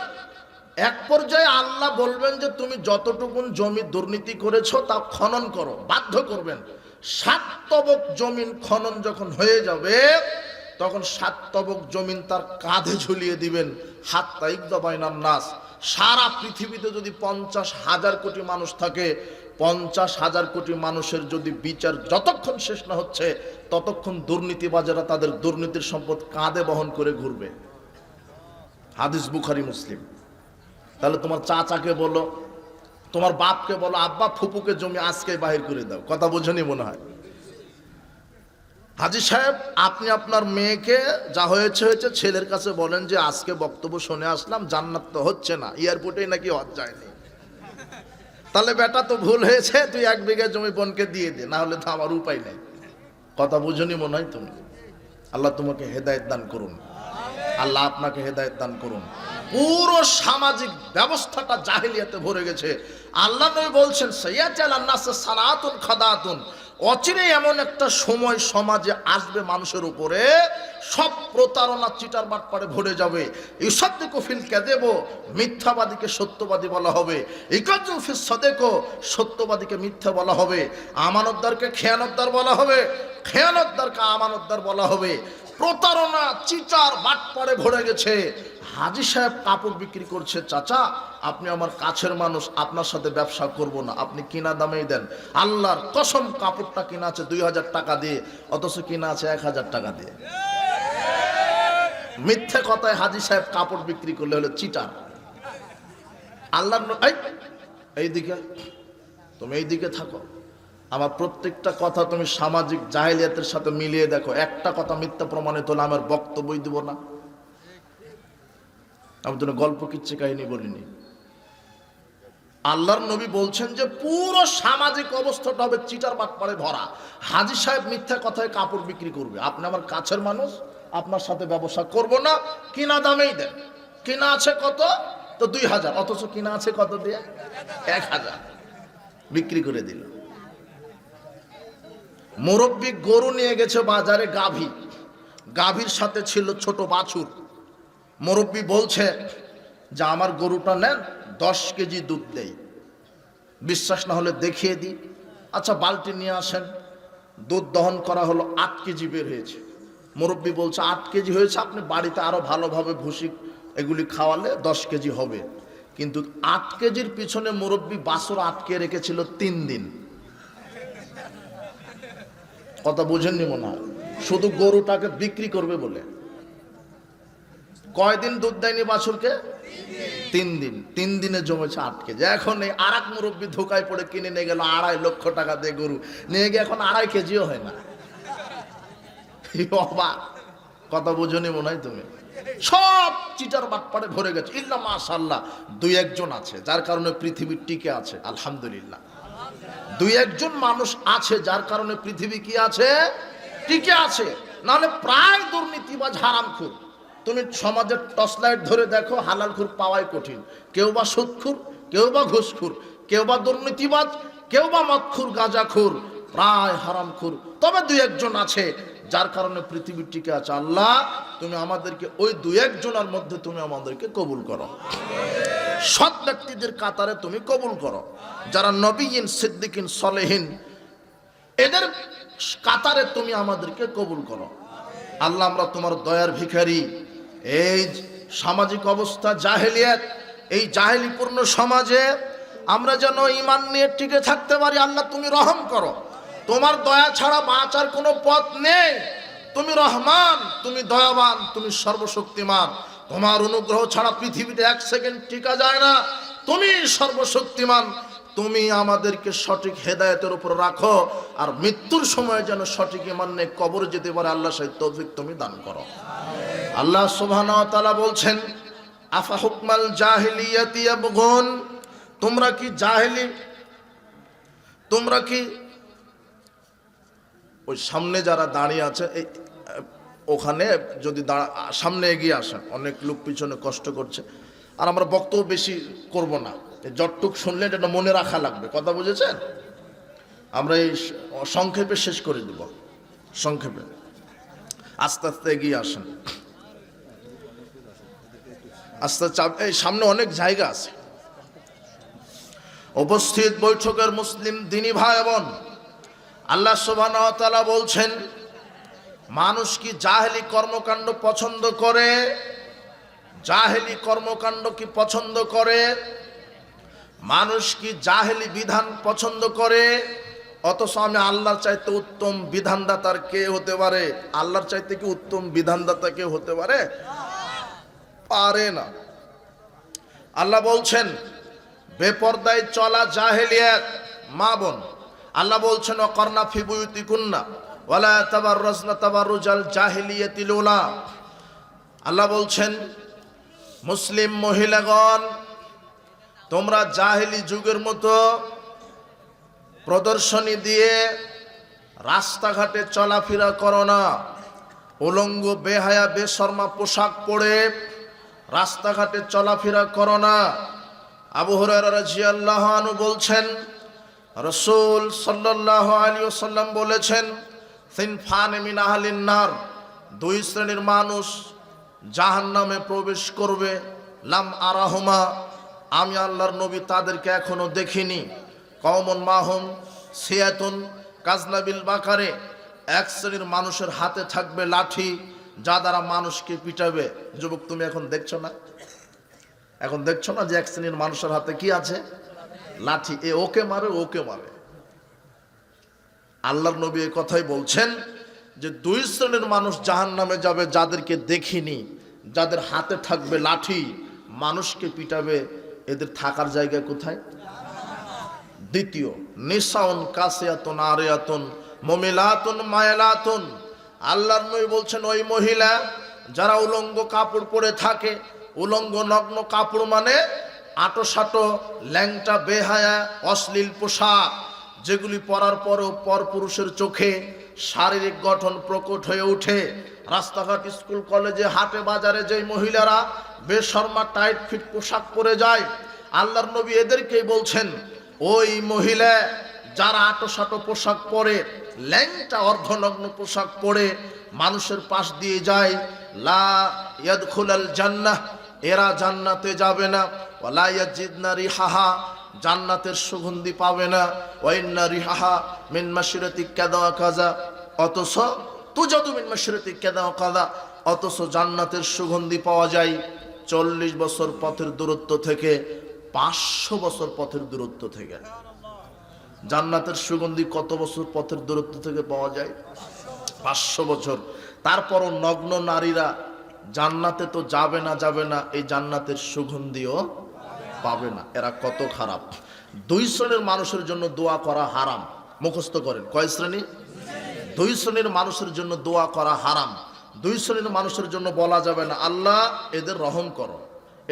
এক পর্যায়ে আল্লাহ বলবেন যে তুমি যতটুকুন জমি দুর্নীতি করেছো তা খনন করো, বাধ্য করবেন। 7 তবক জমিন খনন যখন হয়ে যাবে তখন 7 তবক জমিন তার কাঁধে ঝুলিয়ে দিবেন। হাত্তা ইকদা বাইনান নাস। সারা পৃথিবীতে যদি 50,000 কোটি মানুষ থাকে, 50,000 কোটি মানুষের যদি বিচার যতক্ষণ শেষ না হচ্ছে ততক্ষণ দুর্নীতিবাজেরা তাদের দুর্নীতির সম্পদ কাঁধে বহন করে ঘুরবে। হাদিস বুখারী মুসলিম। তাহলে তোমার চাচাকে বলো, তোমার বাপকে বলো, আব্বা ফুপুকে জমি আজকে বাহির করে দাও। কথা বোঝেনি মনে হয়? হাজী সাহেব আপনি আপনার মেয়েকে যা হয়েছে হয়েছে, ছেলের কাছে বলেন যে আজকে বক্তব্য শুনে আসলাম, জান্নাত তো হচ্ছে না, এয়ারপোর্টে নাকি হজ যায়নি। তাহলে বেটা তো ভুল হয়েছে, তুই 1 বিঘা জমি বোনকে দিয়ে দে, না হলে তো আমার উপায় নেই। কথা বুঝনি মনে হয় তুমি? আল্লাহ তোমাকে হেদায়েত দান করুন, আল্লাহ আপনাকে হেদায়েত দান করুন। পুরো সামাজিক ব্যবস্থাটা জাহেলিয়াতে ভরে গেছে। আল্লাহ নবী বলছেন সাইয়াতাল নাস সানাতুন খাদাতুন। অচিরে এমন একটা সময় সমাজে আসবে মানুষের উপরে সব প্রতারণা চিটার বাটপারে ভরে যাবে। ইউসাদ্দিকু ফিল কাযিব, মিথ্যাবাদীকে সত্যবাদী বলা হবে। ইকাযু ফিস সাদিক, সত্যবাদীকে মিথ্যা বলা হবে। আমানতদারকে খেয়ানতদার বলা হবে, খেয়ানতদারকে আমানতদার বলা হবে। প্রতারণা চিটার বাটপারে ভরে গেছে। হাজী সাহেব কাপড় বিক্রি করছে, চাচা আপনি আমার কাছের মানুষ, আপনার সাথে ব্যবসা করব না, আপনি কিনা দামেই দেন। আল্লাহর কসম কাপড়টা কিনা আছে 2000 টাকা দিয়ে, অথচ কিনা আছে 1000 টাকা দিয়ে। মিথ্যে কথায় হাজী সাহেব কাপড় বিক্রি করলে হলো চিটার। আল্লাহর এইদিকে তুমি এইদিকে থাকো, আমার প্রত্যেকটা কথা তুমি সামাজিক জাহেলিয়াতের সাথে মিলিয়ে দেখো, একটা কথা মিথ্যা প্রমাণিত হলে আমার বক্তব্যই দিব না। আমি তো গল্প কিচ্ছু কাহিনী বলিনি। আল্লাহর নবী বলছেন যে পুরো সামাজিক অবস্থাটা হবে চিটার বাটপারে ভরা। হাজী সাহেব মিথ্যা কথায় কাপড় বিক্রি করবে, আপনি আমার কাছের মানুষ, আপনার সাথে ব্যবসা করব না, কিনা দামেই দেন। কিনা আছে কত? তো 2000, অথচ কিনা আছে কত দিয়ে? 1000 বিক্রি করে দিল। মুরব্বী গরু নিয়ে গেছে বাজারে, গাভীর সাথে ছিল ছোট বাছুর। মুরব্বী বলছে যে আমার গরুটা নেন, 10 কেজি দুধ দেই, বিশ্বাস না হলে দেখিয়ে দিই। আচ্ছা বালতি নিয়ে আসেন, দুধ দহন করা হলো, 8 কেজি বের হয়েছে। মুরব্বী বলছে 8 কেজি হয়েছে, আপনি বাড়িতে আরো ভালোভাবে ভুসি এগুলি খাওয়ালে 10 কেজি হবে। কিন্তু 8 কেজির পিছনে মুরব্বী বাছুর আটকে রেখেছিল 3 দিন। কথা বুঝেননি মনে হয়, শুধু গরুটাকে বিক্রি করবে বলে। কয়দিন দুধ দেয়নি বাছুরকে? 3 দিন। 3 দিনে জমেছে 8 কেজি। এখন এই আর এক মুরব্বী ধোকায় পড়ে কিনে নিয়ে গেল 2.5 লক্ষ টাকা দিয়ে গরু, নিয়ে গিয়ে এখন 2.5 কেজিও হয় না। কথা বুঝনি মনে হয় তুমি? সব চিটার বাটপাড়ে ভরে গেছে। ইল্লা মাশাআল্লাহ 2-1 জন আছে যার কারণে পৃথিবী টিকে আছে, আলহামদুলিল্লাহ। 2-1 জন মানুষ আছে যার কারণে পৃথিবী কি আছে? টিকে আছে। নাহলে প্রায় দুর্নীতিবাজ, হারামখোর। তুমি সমাজের টর্চ লাইট ধরে দেখো, হালালখোর পাওয়াই কঠিন। কেউ বা সুদখোর, কেউ বা ঘুষখোর, কেউ বা দুর্নীতিবাজ, কেউ বা মদখোর, গাঁজাখোর, প্রায় হারামখোর। তবে 2-1 জন আছে যার কারণে পৃথিবী টিকে আছে। আল্লাহ তুমি আমাদেরকে ওই 2-1 জনের মধ্যে তুমি আমাদেরকে কবুল করো, সৎ ব্যক্তিদের কাতারে তুমি কবুল করো, যারা নবীন, সিদ্দিকিন, সলেহিন, এদের কাতারে তুমি আমাদেরকে কবুল করো। আল্লাহ আমরা তোমার দয়ার ভিখারি। এই সামাজিক অবস্থা জাহেলিয়াত, এই জাহেলিপূর্ণ সমাজে আমরা যেন ঈমান নিয়ে টিকে থাকতে পারি। আল্লাহ তুমি রহম করো, তোমার দয়া ছাড়া বাঁচার কোনো পথ নেই। তুমি রহমান, তুমি দয়াবান, তুমি সর্বশক্তিমান। তোমার অনুগ্রহ ছাড়া পৃথিবীতে 1 সেকেন্ড টিকা যায় না। তুমি সর্বশক্তিমান, তুমি আমাদেরকে সঠিক হেদায়েতের উপর রাখো, আর মৃত্যুর সময় যেন সঠিক ঈমান নিয়ে কবরে যেতে পারে আল্লাহ সেই তৌফিক তুমি দান করো। আল্লাহ সুবহানাহু ওয়া তাআলা বলছেন আফা হুকমাল জাহিলিয়াতি ইয়াবগুন, তোমরা কি ওই সামনে যারা দাঁড়িয়ে আছে ওখানে যদি সামনে এগিয়ে আসেন, অনেক লোক পিছনে কষ্ট করছে। আর আমরা বক্তব্য বেশি করব না, যতটুক শুনলে এটা মনে রাখা লাগবে। কথা বুঝেছেন? আমরা এই সংক্ষেপে শেষ করে দেব, সংক্ষেপে। আস্তে আস্তে এগিয়ে আসেন, আস্তে এই সামনে অনেক জায়গা আছে। উপস্থিত বৈঠকের মুসলিম দিনী ভাই বোন, আল্লাহ সুবহানাহু ওয়া তাআলা বলছেন মানুষ কি জাহেলি কর্মকাণ্ড পছন্দ করে? জাহেলি কর্মকাণ্ড কি পছন্দ করে? মানুষ কি জাহেলি বিধান পছন্দ করে? অথচ আমি আল্লাহর চাইতে উত্তম বিধানদাতার কে হতে পারে? আল্লাহর চাইতে কি উত্তম বিধানদাতা কে হতে পারে? পারে না। আল্লাহ বলছেন বেপরদায় চলা জাহেলিয়াত। মা বোন, আল্লাহ বলছেন ওয়াকারনা ফি বুয়ুতিকুন্না ওয়ালা তাবাররাজনা তাবাররুজাল জাহিলিয়াতিল উলা। আল্লাহ বলছেন মুসলিম মহিলাগণ, তোমরা জাহেলি যুগের মতো প্রদর্শনী দিয়ে রাস্তাঘাটে চলাফেরা করো না। উলঙ্গ বেহায়া বেশরমা পোশাক পরে রাস্তাঘাটে চলাফেরা করো না। আবু হুরায়রা রাদিয়াল্লাহু আনহু বলছেন রাসূল সাল্লাল্লাহু আলাইহি ওয়াসাল্লাম বলেছেন সিনফান মিন আহলিন নার, 2 শ্রেণীর মানুষ জাহান্নামে প্রবেশ করবে। লাম আরাহুমা, আমি আল্লাহর নবী তাদেরকে এখনো দেখিনি। কওমুন মাহুম সিয়াতুন কাজনাবিল বাকারে, 1 শ্রেণীর মানুষের হাতে থাকবে লাঠি, যা দ্বারা মানুষকে পিটাবে। যুবক তুমি এখন দেখছো না যে 1 শ্রেণীর মানুষের হাতে কি আছে? লাঠি। ওকে মারে, ওকে মারে। আল্লাহর নবী এই কথাই বলছেন যে 2 শ্রেণীর মানুষ জাহান্নামে যাবে, যাদেরকে দেখিনি, যাদের হাতে থাকবে লাঠি, মানুষকে পিটাবে। এদের থাকার জায়গা কোথায়? দ্বিতীয়, নিসাউন কাসিয়াতুন আরিয়াতুন মুমিলাতুন মায়লাতুন। আল্লাহর নবী বলছেন ওই মহিলা যারা উলঙ্গ কাপড় পরে থাকে, উলঙ্গ নগ্ন কাপড় মানে আটো-সাটো, ল্যাংটা, বেহায়া, অশ্লীল পোশাক, যেগুলি পরার পরও পরপুরুষের চোখে শারীরিক গঠন প্রকট হয়ে ওঠে। রাস্তাঘাট, স্কুল, কলেজে, হাটে বাজারে যেই মহিলারা বেশরমা টাইট ফিট পোশাক পরে যায়, আল্লাহর নবী এদেরকেই বলছেন ওই মহিলা যারা আটো-সাটো পোশাক পরে, ল্যাংটা অর্ধনগ্ন পোশাক পরে মানুষের পাশ দিয়ে যায়, লা ইয়াদখুলাল জান্নাহ, এরা জান্নাতে যাবে না। ওয়ালা ইয়াজিদনা রিহাহা, জান্নাতের সুগন্ধি পাবে না। ওয়া ইন্না রিহাহা মিন মাশরিতি কাযা ওয়া কাযা, অথচ তুজাদু মিন মাশরিতি কাযা ওয়া কাযা, অথচ জান্নাতের সুগন্ধি পাওয়া যায় 40 বছর পথের দূরত্ব থেকে, 500 বছর পথের দূরত্ব থেকে। জান্নাতের সুগন্ধি কত বছর পথের দূরত্ব থেকে পাওয়া যায়? 500 বছর। তারপরও নগ্ন নারীরা জান্নাতে তো যাবে না, এই জান্নাতের সুগন্ধিও পাবে না। এরা কত খারাপ। 2 শ্রেণীর মানুষের জন্য দোয়া করা হারাম। মুখস্থ করেন, কয় শ্রেণী? 2 শ্রেণীর মানুষের জন্য দোয়া করা হারাম। 2 শ্রেণীর মানুষের জন্য বলা যাবে না আল্লাহ এদের রহম করো,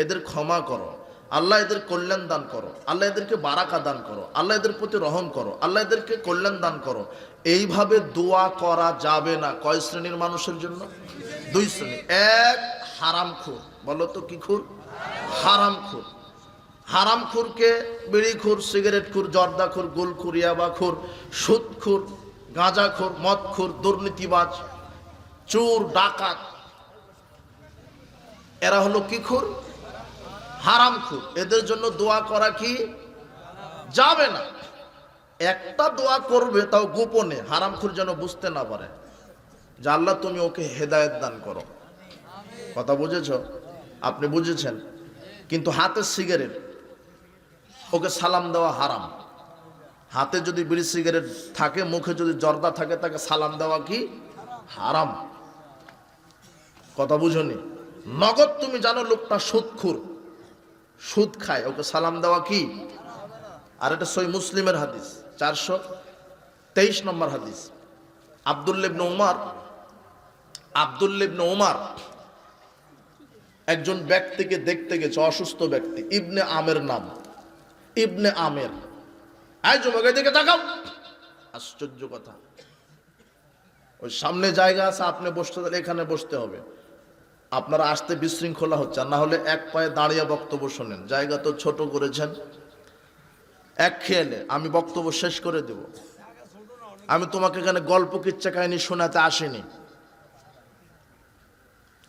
এদের ক্ষমা করো, আল্লাহ এদের কল্যাণ দান করো, আল্লাহ এদেরকে বারাকা দান করো, আল্লাহ এদের প্রতি রহম করো, আল্লাহ এদেরকে কল্যাণ দান করো। এইভাবে দোয়া করা যাবে না। কয় শ্রেণীর মানুষের জন্য? 2 শ্রেণী। এক, হারামখোর। বলো তো কি খুর? হারামখোর। হারামখোরকে বিড়িখোর, সিগারেটখোর, জর্দাখোর, গুলখোর, ইয়াবাখোর, সুদখোর, গাঁজাখোর, মদখোর, দুর্নীতিবাজ, চোর, ডাকাত, এরা হলো কি খুর? হারামখোর। এদের জন্য দোয়া করা কি যাবে না। একটা দোয়া করবে তাও গোপনে, হারামখোর যেন বুঝতে না পারে যে আল্লাহ তুমি ওকে হেদায়েত দান করো। কথা বুঝেছ? আপনি বুঝেছেন? কিন্তু হাতে সিগারেট, ওকে সালাম দেওয়া হারাম। হাতে যদি বিড়ি সিগারেট থাকে, মুখে যদি জর্দা থাকে, তাকে সালাম দেওয়া কি হারাম। কথা বুঝনি? নগদ তুমি জানো লোকটা সুদখোর, সুদ খায়, ওকে সালাম দেওয়া কি? আর এটা সহিহ মুসলিমের হাদিস, 423 নম্বর হাদিস। আব্দুল্লাহ ইবনে উমর একজন ব্যক্তিকে দেখতে গেছে, অসুস্থ ব্যক্তি, ইবনে আমের নাম, ইবনে আমের। আয় যুবক এদিকে তাকাও। আশ্চর্য কথা, ওই সামনে জায়গা আছে, আপনি বসতে গেলে এখানে বসতে হবে। আপনারা আসতে বিশৃঙ্খলা হচ্ছে, না হলে এক পায়ে দাঁড়িয়ে বক্তব্য শোনেন। জায়গা তো ছোট করেছেন। এক খেয়ালে আমি বক্তব্য শেষ করে দেব। আমি তোমাকে এখানে গল্প কিচ্ছা কাহিনী শোনাতে আসিনি।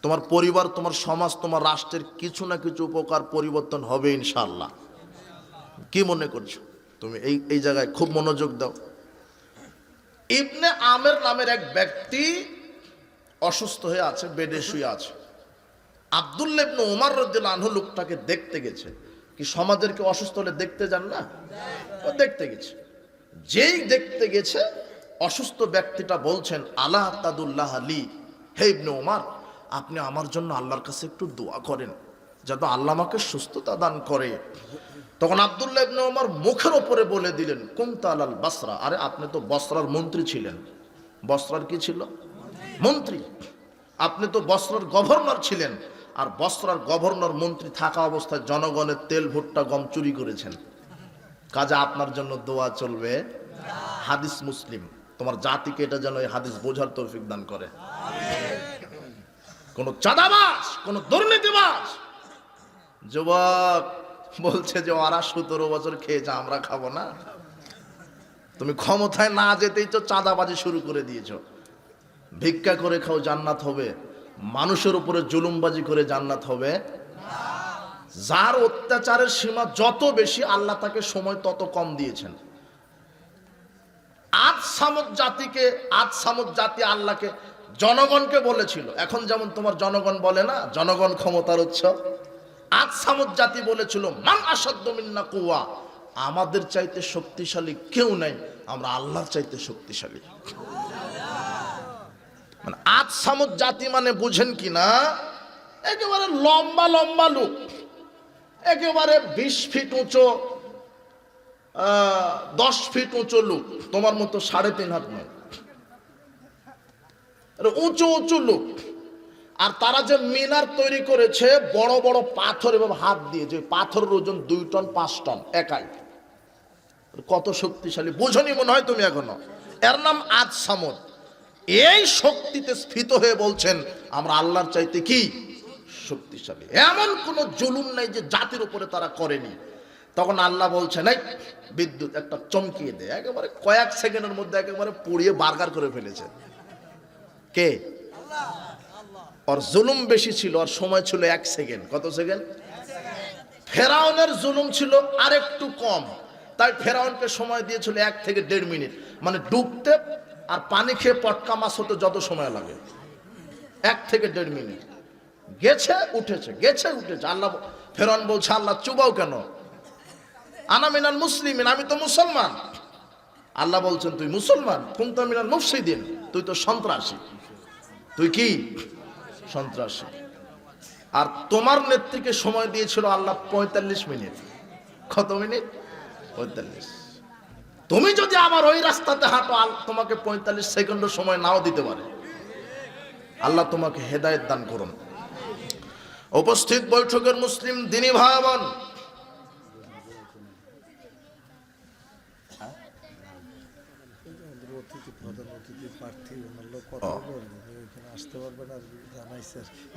তোমার পরিবার, তোমার সমাজ, তোমার রাষ্ট্রের কিছু না কিছু উপকার পরিবর্তন হবে ইনশাআল্লাহ। কি মনে করছো তুমি? এই জায়গায় খুব মনোযোগ দাও। ইবনে আমের নামের এক ব্যক্তি অসুস্থ হয়ে আছে, বেডে শুয়ে আছে। আব্দুল্লাহ ইবনে উমর রাদিয়াল্লাহু আনহু লোকটাকে দেখতে গেছে। কি সমাজের কি অসুস্থ হলে দেখতে যান না? ও দেখতে গেছে। যেই দেখতে গেছে, অসুস্থ ব্যক্তিটা বলছেন আলা তাদুল্লাহ আলী, হে ইবনে উমর, আপনি আমার জন্য আল্লাহর কাছে একটু দোয়া করেন যাতে আল্লাহ আমাকে সুস্থতা দান করে। তখন আব্দুল্লাহ ইবনে উমর মুখের ওপরে বলে দিলেন কুনতা আলাল বাসরা, আরে আপনি তো বসরার মন্ত্রী ছিলেন। বসরার কি ছিল? মন্ত্রী। আপনি তো বসরার গভর্নর ছিলেন, আর বসরার গভর্নর মন্ত্রী থাকা অবস্থায় জনগণের তেল, ভুট্টা, গম চুরি করেছেন। কাজে আপনার জন্য দোয়া চলবে। হাদিস মুসলিম। তোমার জাতিকে এটা যেন এই হাদিস বোঝার তৌফিক দান করে। কোন চাঁদাবাজ, কোন দুর্নীতিবাজ যুবক বলছে যে ওরা 17 বছর খেয়েছে, আমরা খাবো না। তুমি ক্ষমতায় না যেতেই তো চাঁদাবাজি শুরু করে দিয়েছ। ভিক্ষা করে খাও, জান্নাত হবে? মানুষের উপরে জুলুমবাজি করে জান্নাত হবে? যার অত্যাচারের সীমা যত বেশি, আল্লাহ তাকে সময় তত কম দিয়েছেন। আদ সামুদ জাতি আল্লাহকে, জনগণকে বলেছিল, এখন যেমন তোমার জনগণ বলে না জনগণ ক্ষমতার উৎস, আদ সামুদ জাতি বলেছিল মান আসাদ্দু মিন্না কুওয়া, আমাদের চাইতে শক্তিশালী কেউ নাই, আমরা আল্লাহর চাইতে শক্তিশালী। মানে আদ সামুদ জাতি মানে বুঝেন কি না, একেবারে লম্বা লম্বা লোক, একেবারে 20 ফিট উঁচু 10 ফিট উঁচু লোক, তোমার মতো 3.5 হাত নয়, উঁচু উঁচু লোক। আর তারা যে মিনার তৈরি করেছে বড় বড় পাথর এবং হাত দিয়ে, যে পাথরের ওজন 2 টন 5 টন একাই, কত শক্তিশালী বুঝনি মনে হয় তুমি এখনো। এর নাম আজ সামদ। এই শক্তিতে স্ফীত হয়ে বলছেন আমরা আল্লাহর চাইতে কি শক্তিশালী। এমন কোন জুলুম নাই যে জাতির উপরে তারা করেনি। তখন আল্লাহ বলছেন এই বিদ্যুৎ একটা চমকিয়ে দেয়, একেবারে কয়েক সেকেন্ডের মধ্যে একেবারে পুড়িয়ে বার্গার করে ফেলেছে। কে? ওর জুলুম বেশি ছিল, ওর সময় ছিল 1 সেকেন্ড। কত সেকেন্ড? ফেরাউনের জুলুম ছিল আরেকটু কম, তাই ফেরাউনকে সময় দিয়েছিল 1 থেকে 1.5 মিনিট। মানে ডুবতে আর পানি খেয়ে পটকা মাছ হতে যত সময় লাগে 1 থেকে 1.5 মিনিট। গেছে উঠেছে, গেছে উঠেছে। আল্লাহ, ফেরাউন বলছে আল্লাহ চুবাও কেন? আনা মিনাল মুসলিমিন, আমি তো মুসলমান। আল্লাহ বলছেন তুই মুসলমান? কুনতা মিনাল মুফসিদিন, তুই তো সন্ত্রাসী। তুই কি? সন্ত্রাসী। আর তোমার নেত্রীকে সময় দিয়েছিল আল্লাহ 45 মিনিট। কত মিনিট? 45। তুমি যদি আবার ওই রাস্তাতে হাঁটো, তোমাকে 45 সেকেন্ডের সময় নাও দিতে পারে। আল্লাহ তোমাকে হেদায়েত দান করুন। উপস্থিত বৈঠকের মুসলিম দিনী ভাই বোন,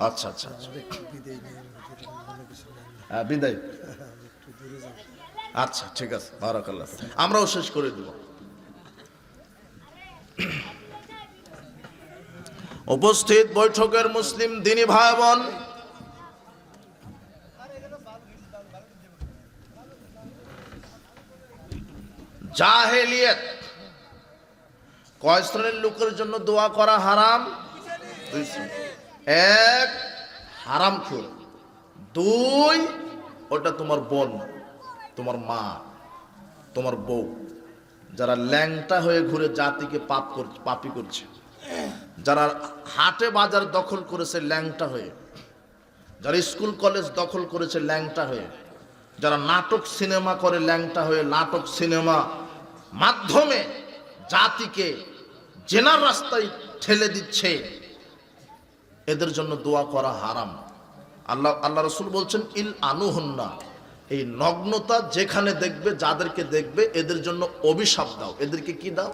আচ্ছা আচ্ছা বিদায়, আচ্ছা ঠিক আছে, বারাকাল্লাহ। আমরাও শেষ করে দেব। উপস্থিত বৈঠকের মুসলিম দিনী ভাই বোন, জাহেলিয়াত কয় শ্রেণীর লোকের জন্য দোয়া করা হারাম? 2 শ্রেণী। 1 হারামখোর, 2 ওটা তোমার বোন, তোমার মা, তোমার বউ, যারা ল্যাংটা হয়ে ঘুরে জাতিকে পাপী করছে, যারা হাটে বাজার দখল করেছে ল্যাংটা হয়ে, যারা স্কুল কলেজ দখল করেছে ল্যাংটা হয়ে, যারা নাটক সিনেমা করে ল্যাংটা হয়ে, নাটক সিনেমা মাধ্যমে জাতিকে জেনার রাস্তায় ঠেলে দিচ্ছে, এদের জন্য দোয়া করা হারাম। আল্লাহ রাসূল বলছেন ইল আনুহুন্না, এই নগ্নতা যেখানে দেখবে, যাদেরকে দেখবে, এদের জন্য অভিশাপ দাও। এদেরকে কি দাও?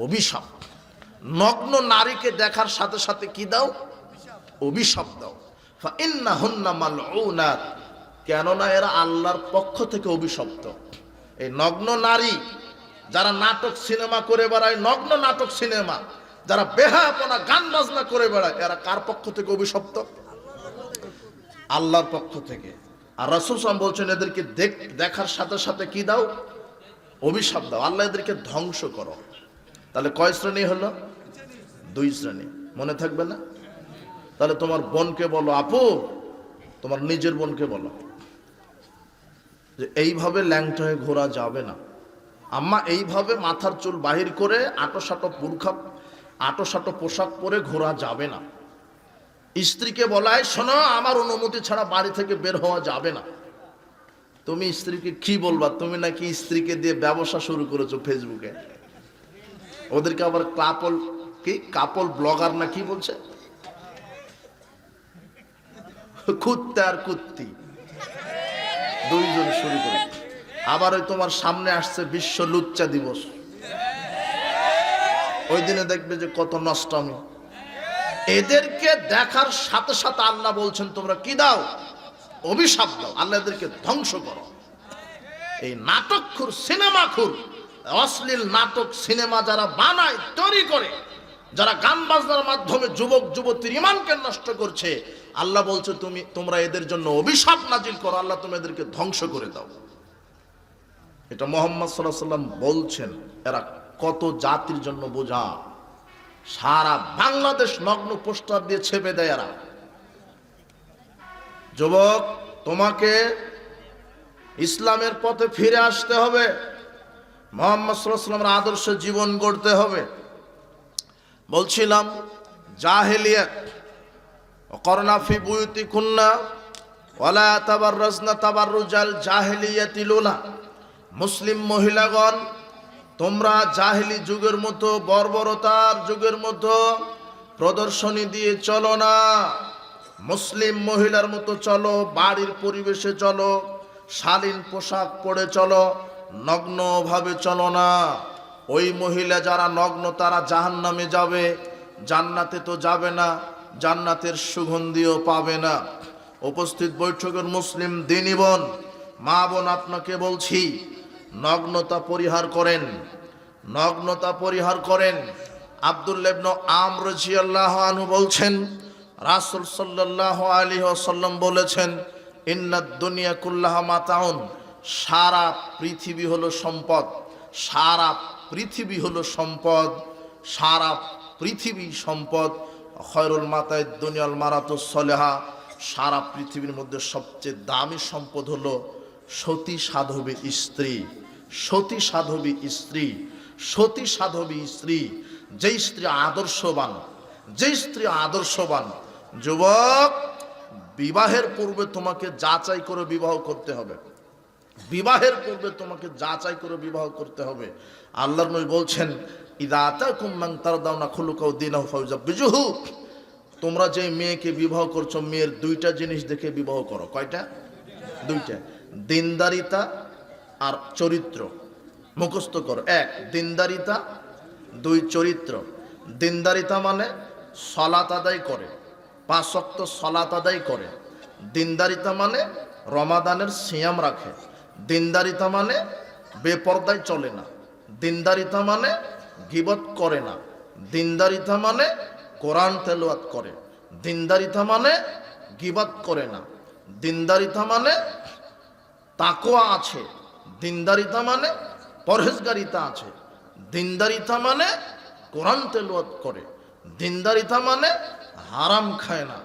অভিশাপ। নগ্ন নারীকে দেখার সাথে সাথে কি দাও? অভিশাপ দাও। ফা ইন্নাহুন্না মালউনাত, কেননা এরা আল্লাহর পক্ষ থেকে অভিশপ্ত। এই নগ্ন নারী যারা নাটক সিনেমা করে বেড়ায়, নগ্ন নাটক সিনেমা, যারা বেহায়াপনা গান বাজনা করে বেড়ায়, এরা কার পক্ষ থেকে অভিশপ্ত? আল্লাহর পক্ষ থেকে। আর রাসূল সাল্লাল্লাহু আলাইহি ওয়াসাল্লাম বলছেন এদেরকে দেখার সাথে সাথে কি দাও? অভিশাপ দাও। আল্লাহ এদেরকে ধ্বংস করো। তাহলে কয় শ্রেণী হলো? 2 শ্রেণী। মনে থাকবে না? তাহলে তোমার বোনকে বলো, আপু তোমার নিজের বোনকে বলো যে এইভাবে ল্যাংটা হয়ে ঘোরা যাবে না। আম্মা এইভাবে মাথার চুল বাহির করে আটো-সাটো পোশাক পরে ঘোরা যাবে না। স্ত্রীকে বলায় শোনো, আমার অনুমতি ছাড়া বাড়ি থেকে বের হওয়া যাবে না। তুমি স্ত্রীকে কি বলবা? তুমি নাকি স্ত্রীকে দিয়ে ব্যবসা শুরু করেছো ফেসবুকে। ওদেরকে আবার কাপল ব্লগার না কি বলছে, কুত্তা আর কুত্তি 2 জন শুরু করে। আবার ওই তোমার সামনে আসছে বিশ্ব লুচ্চা দিবস, ওই দিনে দেখবে যে কত নষ্টামি। এদেরকে দেখার সাথে সাথে আল্লাহ বলছেন তোমরা কি দাও? অভিশাপ দাও। আল্লাহ এদেরকে ধ্বংস করো। এই নাটকখোর, সিনেমাখোর, অশ্লীল নাটক সিনেমা যারা বানায়, তৈরি করে, যারা গান বাজনার মাধ্যমে যুবক যুবতীর ঈমানকে নষ্ট করছে, আল্লাহ বলছে তোমরা এদের জন্য অভিশাপ নাজিল করো। আল্লাহ তুমি এদেরকে ধ্বংস করে দাও। এটা মুহাম্মদ সাল্লাল্লাহু আলাইহি ওয়াসাল্লাম বলছেন। এরা কত জাতির জন্য বোঝা। সারা বাংলাদেশ নগ্ন পোস্টার দিয়ে ছেপে দেয় এরা। যুবক, তোমাকে ইসলামের পথে ফিরে আসতে হবে। মুহাম্মদ সাল্লাল্লাহু আলাইহি ওয়াসাল্লামের আদর্শে জীবন গড়তে হবে। বলছিলাম জাহেলিয়াত, ওয়াকরনা ফি বুয়ুতিকুন্না ওয়ালা তাবাররাজনা তাবাররুজাল জাহেলিয়াতিল উলা, মুসলিম মহিলাগণ, তোমরা জাহেলি যুগের মতো বর্বরতার যুগের মতো প্রদর্শনী দিয়ে চলো না। মুসলিম মহিলার মতো চলো, বাড়ির পরিবেশে চলো, শালীন পোশাক পরে চলো, নগ্নভাবে চলো না। ওই মহিলা যারা নগ্ন তারা জাহান্নামে যাবে, জান্নাতে তো যাবে না, জান্নাতের সুগন্ধিও পাবে না। উপস্থিত বৈঠকের মুসলিম দিনী বোন, মা বোন, আপনাকে বলছি নগ্নতা পরিহার করেন, নগ্নতা পরিহার করেন। আব্দুল্লাহ ইবনে আমর রাদিয়াল্লাহু আনহু বলছেন, রাসূল সাল্লাল্লাহু আলাইহি ওয়াসাল্লাম বলেছেন, ইন্নাদ দুনিয়া কুল্লাহা মাতাউন, সারা পৃথিবী হলো সম্পদ, সারা পৃথিবী হলো সম্পদ, সারা পৃথিবী সম্পদ। খয়রুল মাতাইদ দুনিয়াল মারাতুস সলেহা, সারা পৃথিবীর মধ্যে সবচেয়ে দামি সম্পদ হলো সতী সাধবী স্ত্রী। সতী সাধবী স্ত্রী, সতী সাধবী স্ত্রী, যেই স্ত্রী আদর্শবান, যেই স্ত্রী আদর্শবান। যুবক, বিবাহের পূর্বে তোমাকে যাচাই করে বিবাহ করতে হবে, বিবাহের পূর্বে তোমাকে যাচাই করে বিবাহ করতে হবে। আল্লাহর নবী বলছেন, ইযা আতাকুম মান তারদাউনা খুলুকাও দীনাহু ফাউজাবিজুহু, তোমরা যে মেয়েকে বিবাহ করছো, মেয়ের দুইটা জিনিস দেখে বিবাহ করো। কয়টা? দুইটা। দিনদারিতা আর চরিত্র। মুখস্থ করো। এক, দিনদারিতা, দুই, চরিত্র। দিনদারিতা মানে সালাত আদায় করে, 5 ওয়াক্ত সালাত আদায় করে। দিনদারিতা মানে রমাদানের সিয়াম রাখে। দিনদারিতা মানে বেপরদায় চলে না। দিনদারিতা মানে গীবত করে না। দিনদারিতা মানে কোরআন তেলাওয়াত করে। দিনদারিতা মানে গীবত করে না। দিনদারিতা মানে তাকওয়া আছে। দিনদারিতা মানে পরহেজগারিতা আছে। দিনদারিতা মানে কোরআন তেলাওয়াত করে। দিনদারিতা মানে হারাম খায় না।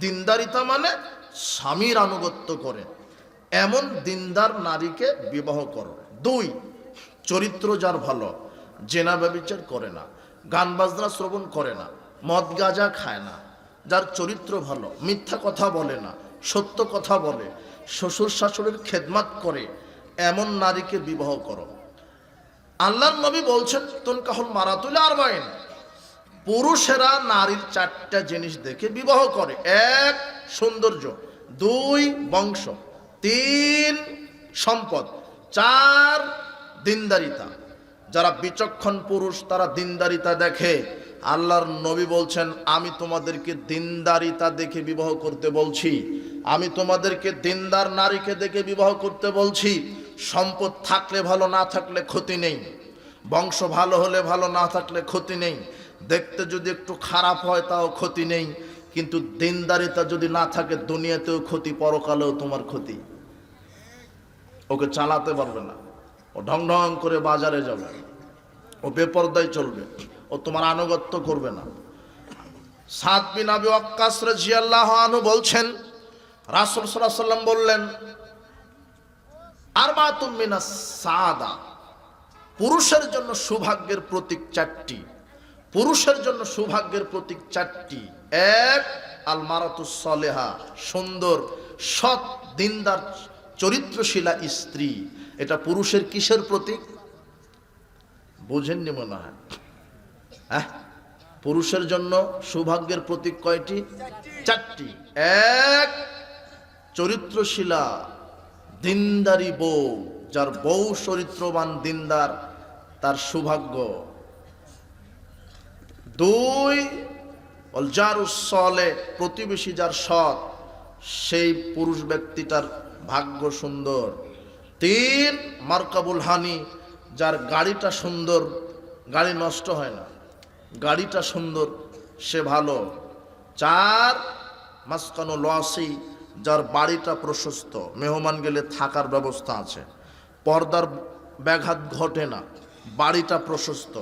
দিনদারিতা মানে স্বামীর আনুগত্য করে। এমন দিনদার নারীকে বিবাহ করো। দুই, চরিত্র যার ভালো, জেনা ব্যভিচার করে না, গান বাজনা শ্রবণ করে না, মদ গাঁজা খায় না, যার চরিত্র ভালো, মিথ্যা কথা বলে না, সত্য কথা বলে, শ্বশুর শাশুড়ির খেদমত করে, এমন নারীকে বিবাহ করো। আল্লাহর নবী বলছেন, তুনকাহুল মারাতুল আরবাইন, পুরুষেরা নারীর 4টা জিনিস দেখে বিবাহ করে। 1, সৌন্দর্য, 2, বংশ, 3, সম্পদ, 4, দিনদারিতা। যারা বিচক্ষণ পুরুষ তারা দিনদারিতা দেখে। আল্লাহর নবী বলছেন, আমি তোমাদেরকে দিনদারিতা দেখে বিবাহ করতে বলছি, আমি তোমাদেরকে দিনদার নারীকে দেখে বিবাহ করতে বলছি। সম্পদ থাকলে ভালো, না থাকলে ক্ষতি নেই। বংশ ভালো হলে ভালো, না থাকলে ক্ষতি নেই। দেখতে যদি একটু খারাপ হয় তাও ক্ষতি নেই, কিন্তু দিনদারিতা যদি না থাকে দুনিয়াতেও ক্ষতি, পরকালেও তোমার ক্ষতি। ওকে চালাতে পারবে না, ও ঢং ঢং করে বাজারে যাবে, ও বেপরদায় চলবে, ও তোমার আনুগত্য করবে না। সাদ বিন আবি ওয়াক্কাস রাদিয়াল্লাহু আনহু বলছেন, রাসূল সাল্লাল্লাহু আলাইহি ওয়াসাল্লাম বললেন, আরবাতুম মিনাস সাআদা, পুরুষের জন্য সৌভাগ্যের প্রতীক 4টি। পুরুষের জন্য সৌভাগ্যের প্রতীক 4টি। 1, আল মারাতুস সালেহা, সুন্দর, সৎ, দিনদার, চরিত্রশীলা স্ত্রী। এটা পুরুষের কিসের প্রতীক? বুঝেননি মনে হয়। হ্যাঁ, পুরুষের জন্য সৌভাগ্যের প্রতীক কয়টি? 4টি। 1, চরিত্রশীলা দিনদারি বউ, যার বউ চরিত্রবান দিনদার, তার সৌভাগ্য। 2, ওয়াল জারুস সালেহ, প্রতিবেশী যার সৎ, সেই পুরুষ ব্যক্তিটার ভাগ্য সুন্দর। 3, মারকাবুল হানি, যার গাড়িটা সুন্দর, গাড়ি নষ্ট হয় না, গাড়িটা সুন্দর, সে ভালো। 4, মাসকানুল ওয়াসি, যার বাড়িটা প্রশস্ত, মেহমান গেলে থাকার ব্যবস্থা আছে, পর্দার ব্যাঘাত ঘটে না, বাড়িটা প্রশস্ত।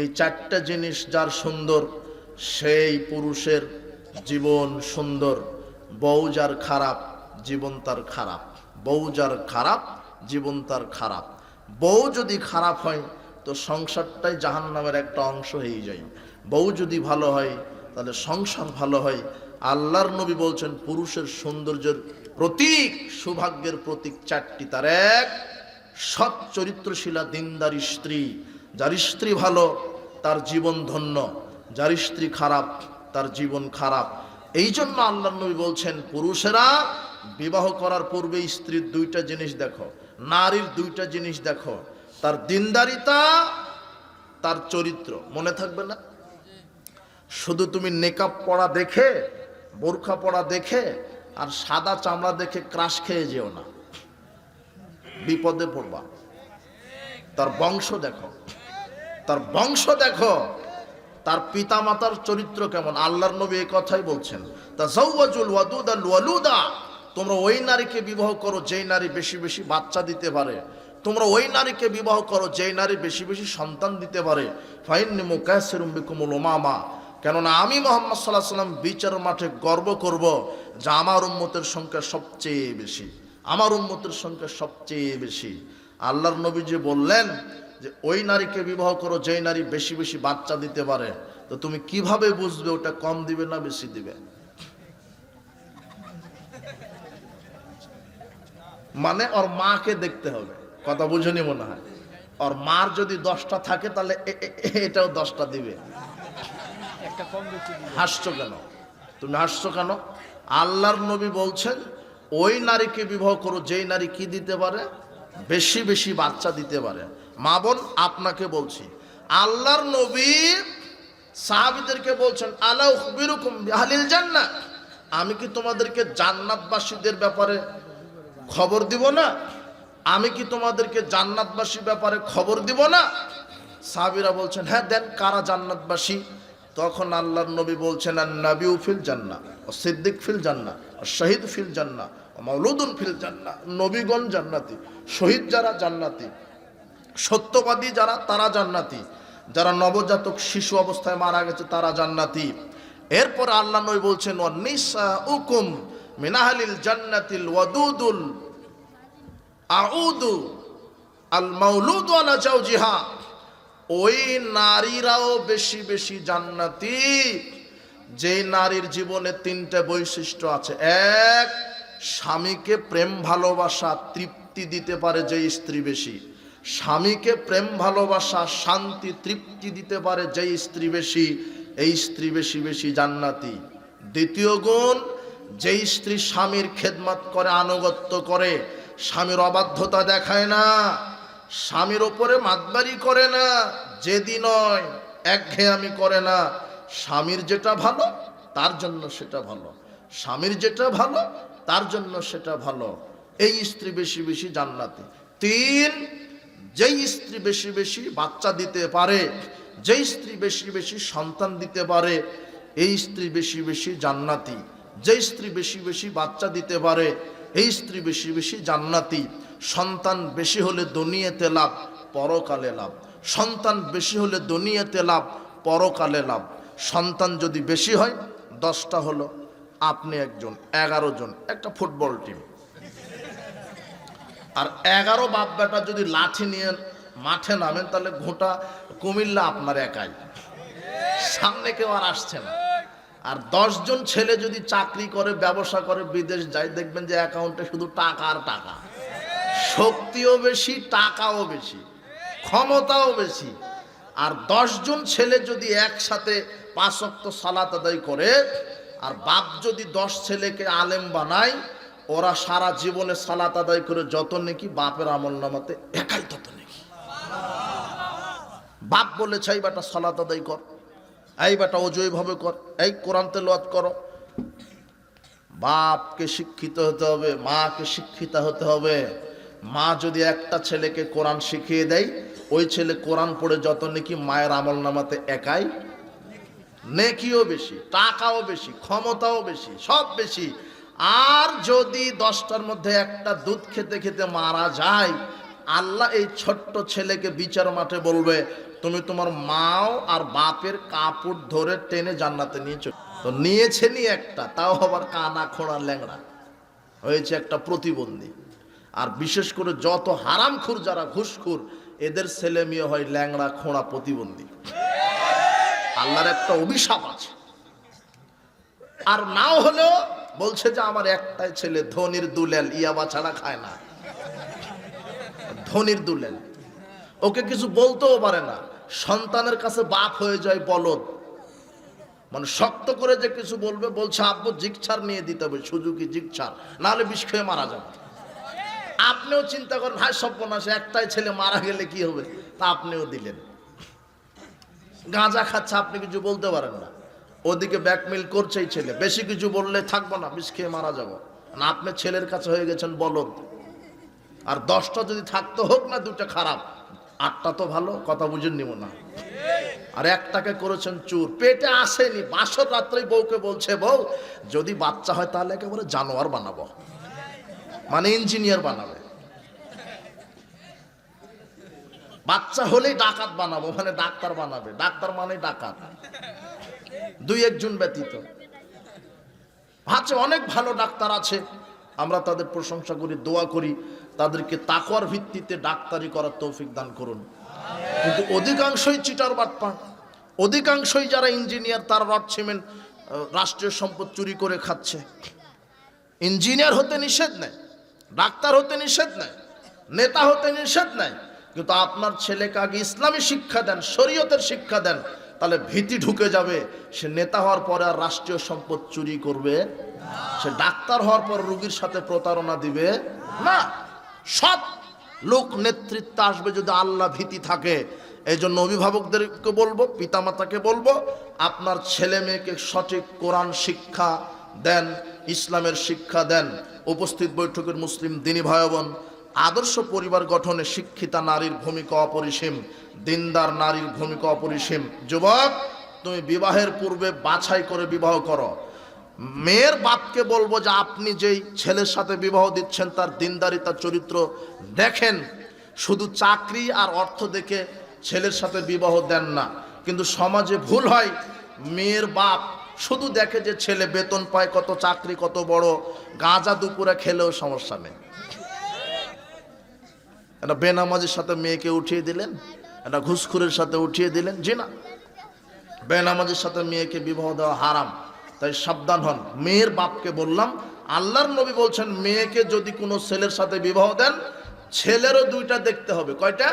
এই 4টা জিনিস যার সুন্দর, সেই পুরুষের জীবন সুন্দর। বউ যার খারাপ, জীবন তার খারাপ। বউ যার খারাপ, জীবন তার খারাপ। বউ যদি খারাপ হয় তো সংসারটাই জাহান্নামের একটা অংশ হয়ে যায়। বউ যদি ভালো হয় তাহলে সংসার ভালো হয়। আল্লাহর নবী বলছেন, পুরুষের সৌন্দর্যের প্রতীক, সৌভাগ্যের প্রতীক 4টি। তার 1, সৎ চরিত্রশীলা দিনদারি স্ত্রী। যার স্ত্রী ভালো তার জীবন ধন্য, যার স্ত্রী খারাপ তার জীবন খারাপ। এই জন্য আল্লাহর নবী বলছেন, পুরুষেরা বিবাহ করার পূর্বে স্ত্রীর দুইটা জিনিস দেখো, নারীর দুইটা জিনিস দেখো, তার দিনদারিতা, তার চরিত্র। মনে থাকবে না? শুধু তুমি নেকাব পড়া দেখে, বোরখা পড়া দেখে আর সাদা চামড়া দেখে ক্রাশ খেয়ে যেও না, বিপদে পড়বা। তার বংশ দেখো, তার বংশ দেখো, তার পিতা মাতার চরিত্র কেমন। আল্লাহর নবী এই কথাই বলছেন, তাজাওয়াজুল ওয়াদুদাল ওয়ালুদা, তোমরা ওই নারীকে বিবাহ করো যেই নারী বেশি বেশি বাচ্চা দিতে পারে, তোমরা ওই নারীকে বিবাহ করো যেই নারী বেশি বেশি সন্তান দিতে পারে। ফাইন্নী মুকাসসিরুম বিকুমুল উমামা, কেননা আমি মুহাম্মদ সাল্লাল্লাহু আলাইহি ওয়াসাল্লাম বিচার মাঠে গর্ব করব যে আমার উম্মতের সংখ্যা সবচেয়ে বেশি, আমার উম্মতের সংখ্যা সবচেয়ে বেশি। আল্লাহর নবী যে বললেন যে ওই নারীকে বিবাহ করো যেই নারী বেশি বেশি বাচ্চা দিতে পারে, তো তুমি কিভাবে বুঝবে ওটা কম দিবে না বেশি দিবে? মানে ওর মাকে দেখতে হবে। কথা বুঝুনি মনে হয়? ওর মার যদি 10টা থাকে তাহলে এটাও 10টা দিবে। হাসছো কেন? তুমি হাসছো কেন? আল্লাহর নবী বলছেন ওই নারীকে বিবাহ করো যেই নারী কি দিতে পারে, বেশি বেশি বাচ্চা দিতে পারে। মা বোন আপনাকে বলছি, আল্লাহর নবী সাহাবীদেরকে বলছেন, আলা উখবিরুকুম বিআহলিল জান্নাহ, আমি কি তোমাদেরকে জান্নাতবাসীদের ব্যাপারে খবর দিব না? আমি কি তোমাদেরকে জান্নাতবাসীর ব্যাপারে খবর দিব না? সাহাবীরা বলছেন, হ্যাঁ দেন, কারা জান্নাতবাসী? তখন আল্লাহর নবী বলছেন, আন-নাবিয়্যু ফিল জান্নাহ, ওয়াস-সিদ্দিক ফিল জান্নাহ, ওয়াস-শাহীদু ফিল জান্নাহ, ওয়া মাওলুদুন ফিল জান্নাহ। নবীগণ জান্নাতি, শহীদ যারা জান্নাতি, সত্যবাদী যারা তারা জান্নাতি, যারা নবজাতক শিশু অবস্থায় মারা গেছে তারা জান্নাতি। এরপর আল্লাহ নবী বলছেন, ওয়া নিসাউকুম মিন আহলিল জান্নাতিল ওয়াদুদুল আউদু আল মাওলুদু আলা জাওজিহা, ওই নারীরাও বেশি বেশি জান্নাতি যে নারীর জীবনে 3টে বৈশিষ্ট্য আছে। এক, স্বামীকে প্রেম ভালোবাসা তৃপ্তি দিতে পারে যে স্ত্রী বেশি, স্বামীকে প্রেম ভালোবাসা শান্তি তৃপ্তি দিতে পারে যে স্ত্রী বেশি, এই স্ত্রী বেশি বেশি জান্নাতি। দ্বিতীয় গুণ, যেই স্ত্রী স্বামীর খেদমত করে, আনুগত্য করে, স্বামীর অবাধ্যতা দেখায় না, স্বামীর ওপরে মাতবাড়ি করে না, যেদি নয় একঘেয়ামি করে না, স্বামীর যেটা ভালো তার জন্য সেটা ভালো, স্বামীর যেটা ভালো তার জন্য সেটা ভালো, এই স্ত্রী বেশি বেশি জান্নাতি। 3, যেই স্ত্রী বেশি বেশি বাচ্চা দিতে পারে, যেই স্ত্রী বেশি বেশি সন্তান দিতে পারে, এই স্ত্রী বেশি বেশি জান্নাতি। যেই স্ত্রী বেশি বেশি বাচ্চা দিতে পারে, এই স্ত্রী বেশি বেশি জান্নাতি। সন্তান বেশি হলে দুনিয়াতে লাভ, পরকালে লাভ। সন্তান বেশি হলে দুনিয়াতে লাভ, পরকালে লাভ। সন্তান যদি বেশি হয়, 10টা হলো, আপনি একজন, 11 জন, একটা ফুটবল টিম। আর 11 বাপ বেটা যদি লাঠি নিয়ে মাঠে নামেন তাহলে গোটা কুমিল্লা আপনার একাই, সামনে কেউ আর আসছে না। আর 10 জন ছেলে যদি চাকরি করে, ব্যবসা করে, বিদেশ যায়, দেখবেন যে অ্যাকাউন্টে শুধু টাকা আর টাকা। শক্তিও বেশি, টাকাও বেশি, ক্ষমতাও বেশি। আর 10 জন ছেলে যদি একসাথে 5 ওয়াক্ত সালাত আদায় করে, আর বাপ যদি 10 ছেলেকে আলেম বানায়, ওরা সারা জীবনে সালাত আদায় করে যত নেকি বাপের আমলনামাতে একাই তত নেকি। বাপ বলেছে এই বেটা সালাত আদায় কর, এই বেটা অজু এইভাবে কর, এই কোরআন তেলাওয়াত করো। বাপকে শিক্ষিত হতে হবে, মাকে শিক্ষিত হতে হবে। মা যদি একটা ছেলেকে কোরআন শিখিয়ে দেয়, ওই ছেলে কোরআন পড়ে যত নেকি মায়ের আমলনামাতে একাই, নেকিও বেশি, টাকাও বেশি, ক্ষমতাও বেশি, সব বেশি। আর যদি 10টার মধ্যে একটা দুধ খেতে খেতে মারা যায়, আল্লাহ এই ছোট্ট ছেলেকে বিচার মাঠে বলবে, তুমি তোমার মাও আর বাপের কাপড় ধরে টেনে জান্নাতে নিয়েছো। তো নিয়েছে নি একটা, তাও আবার কানা খোঁড়া ল্যাংড়া হয়েছে, একটা প্রতিবন্ধী। আর বিশেষ করে যত হারামখোর যারা ঘুষখোর, এদের ছেলে মেয়ে হয় ল্যাংড়া খোঁড়া প্রতিবন্ধী। আল্লাহর একটা অভিশাপ আছে। আর নাও হলেও বলছে যে আমার একটাই ছেলে, ধনির দুলেল, ইয়াবা ছাড়া খায় না। ধনির দুলেন, ওকে কিছু বলতেও পারে না, সন্তানের কাছে বাপ হয়ে যায় বলদ। মানে শক্ত করে যে কিছু বলবে, বলছে আব্বু জিগছার নিয়ে দিতে হবে, সুজুকি জিগছার, নাহলে বিষ খেয়ে মারা যাবে। আপনিও চিন্তা করেন, হায় সর্বনাশে একটাই ছেলে মারা গেলে কি হবে, তা আপনিও দিলেন। গাঁজা খাচ্ছে, আপনি কিছু বলতে পারেন না, ওদিকে ব্যাকমেল করছে এই ছেলে, বেশি কিছু বললে থাকবো না, বিষ খেয়ে মারা যাবো। না, আপনি ছেলের কাছে হয়ে গেছেন বলদ। আর 10টা যদি থাকতো, হোক না 2টা খারাপ, 8টা তো ভালো, কথা বুঝেন নিব না। আর একটাকে করেছেন চুর, পেটে আসেনি, বাসর রাত্রেই বউকে বলছে, বউ যদি বাচ্চা হয় তাহলে একেবারে জানোয়ার বানাবো, মানে ইঞ্জিনিয়ার বানাবে, বাচ্চা হলেই ডাকাত বানাবো, মানে ডাক্তার বানাবে, ডাক্তার মানে ডাকাত, 2-1 জন ব্যতীত। আছে অনেক ভালো ডাক্তার আছে, আমরা তাদের প্রশংসা করি, দোয়া করি, তাদেরকে তাকওয়ার ভিত্তিতে ডাক্তারি করার তৌফিক দান করুন। কিন্তু অধিকাংশই চিটার বাটপার, অধিকাংশই যারা ইঞ্জিনিয়ার তারা রড সিমেন্ট, রাষ্ট্রীয় সম্পদ চুরি করে খাচ্ছে। ইঞ্জিনিয়ার হতে নিষেধ নেই, ডাক্তার হতে নিষেধ নেই, নেতা হতে নিষেধ নেই, কিন্তু আপনার ছেলেকে আগে ইসলামী শিক্ষা দেন, শরীয়তের শিক্ষা দেন, তাহলে ভীতি ঢুকে যাবে। সে নেতা হওয়ার পরে আর রাষ্ট্রীয় সম্পদ চুরি করবে, সে ডাক্তার হওয়ার পর রোগীর সাথে প্রতারণা দিবে না। সৎ লোক নেতৃত্ব আসবে যদি আল্লাহ ভীতি থাকে। এই জন্য অভিভাবকদেরকে বলবো, পিতামাতাকে বলবো, আপনার ছেলে মেয়েকে সঠিক কোরআন শিক্ষা দেন, ইসলামের শিক্ষা দেন। উপস্থিত বৈঠকের মুসলিম দিনী ভাই বোন, আদর্শ পরিবার গঠনে শিক্ষিতা নারীর ভূমিকা অপরিসীম, দিনদার নারীর ভূমিকা অপরিসীম। যুবক, তুমি বিবাহের পূর্বে বাছাই করে বিবাহ করো। মেয়ের বাপকে বলবো যে আপনি যেই ছেলের সাথে বিবাহ দিচ্ছেন তার দিনদারিতা চরিত্র দেখেন, শুধু চাকরি আর অর্থ দেখে ছেলের সাথে বিবাহ দেন না। কিন্তু সমাজে ভুল হয়, মেয়ের বাপ শুধু দেখে যে ছেলে বেতন পায় কত, চাকরি কত বড়, গাঁজা দুপুরে খেলেও সমস্যা নেই। একটা বেনামাজির সাথে মেয়েকে উঠিয়ে দিলেন, একটা ঘুষখোরের সাথে উঠিয়ে দিলেন, জি না, বেনামাজির সাথে মেয়েকে বিবাহ দেওয়া হারাম। তাই সাবধান হন। মেয়ের বাপকে বললাম, আল্লাহর নবী বলছেন মেয়েকে যদি কোনো ছেলের সাথে বিবাহ দেন, ছেলেরও 2টা দেখতে হবে। কয়টা?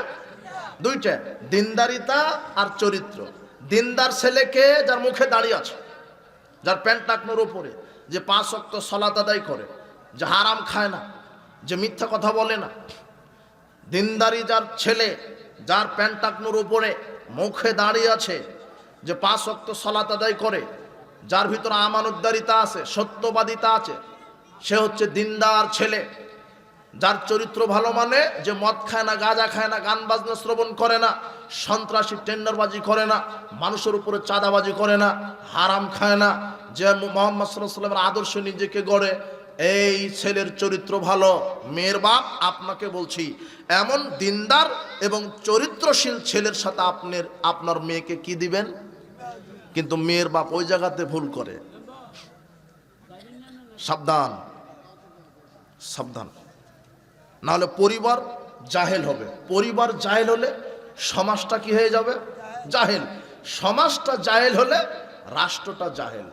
2টা, দিনদারিতা আর চরিত্র। দিনদার ছেলেকে যার মুখে দাঁড়িয়ে আছে, যার প্যান্ট টাকনোর উপরে, যে 5 ওয়াক্ত সালাত আদায় করে, যে হারাম খায় না, যে মিথ্যা কথা বলে না। দিনদারি যার ছেলে, যার প্যান্ট টাকনোর উপরে মুখে দাঁড়িয়ে আছে, যে 5 ওয়াক্ত সালাত আদায় করে, যার ভিতরে আমানতদারিতা আছে, সত্যবাদিতা আছে, সে হচ্ছে দিনদার ছেলে। যার চরিত্র ভালো, মানে যে মদ খায় না, গাঁজা খায় না, গান বাজনা শ্রবণ করে না, সন্ত্রাসী টেন্ডারবাজি করে না, মানুষের উপরে চাঁদাবাজি করে না, হারাম খায় না, যে মুহাম্মদ সাল্লাল্লাহু আলাইহি ওয়াসাল্লামের আদর্শ নিজেকে গড়ে, এই ছেলের চরিত্র ভালো। মেয়ের বাপ আপনাকে বলছি, এমন দিনদার এবং চরিত্রশীল ছেলের সাথে আপনার মেয়েকে কি দিবেন। কিন্তু মেয়ের বাপ ওই জায়গাতে ভুল করে। সাবধান, সাবধান, নাহলে পরিবার জাহেল হবে। পরিবার জাহেল হলে সমাজটা কি হয়ে যাবে? জাহেল। সমাজটা জাহেল হলে রাষ্ট্রটা জাহেল।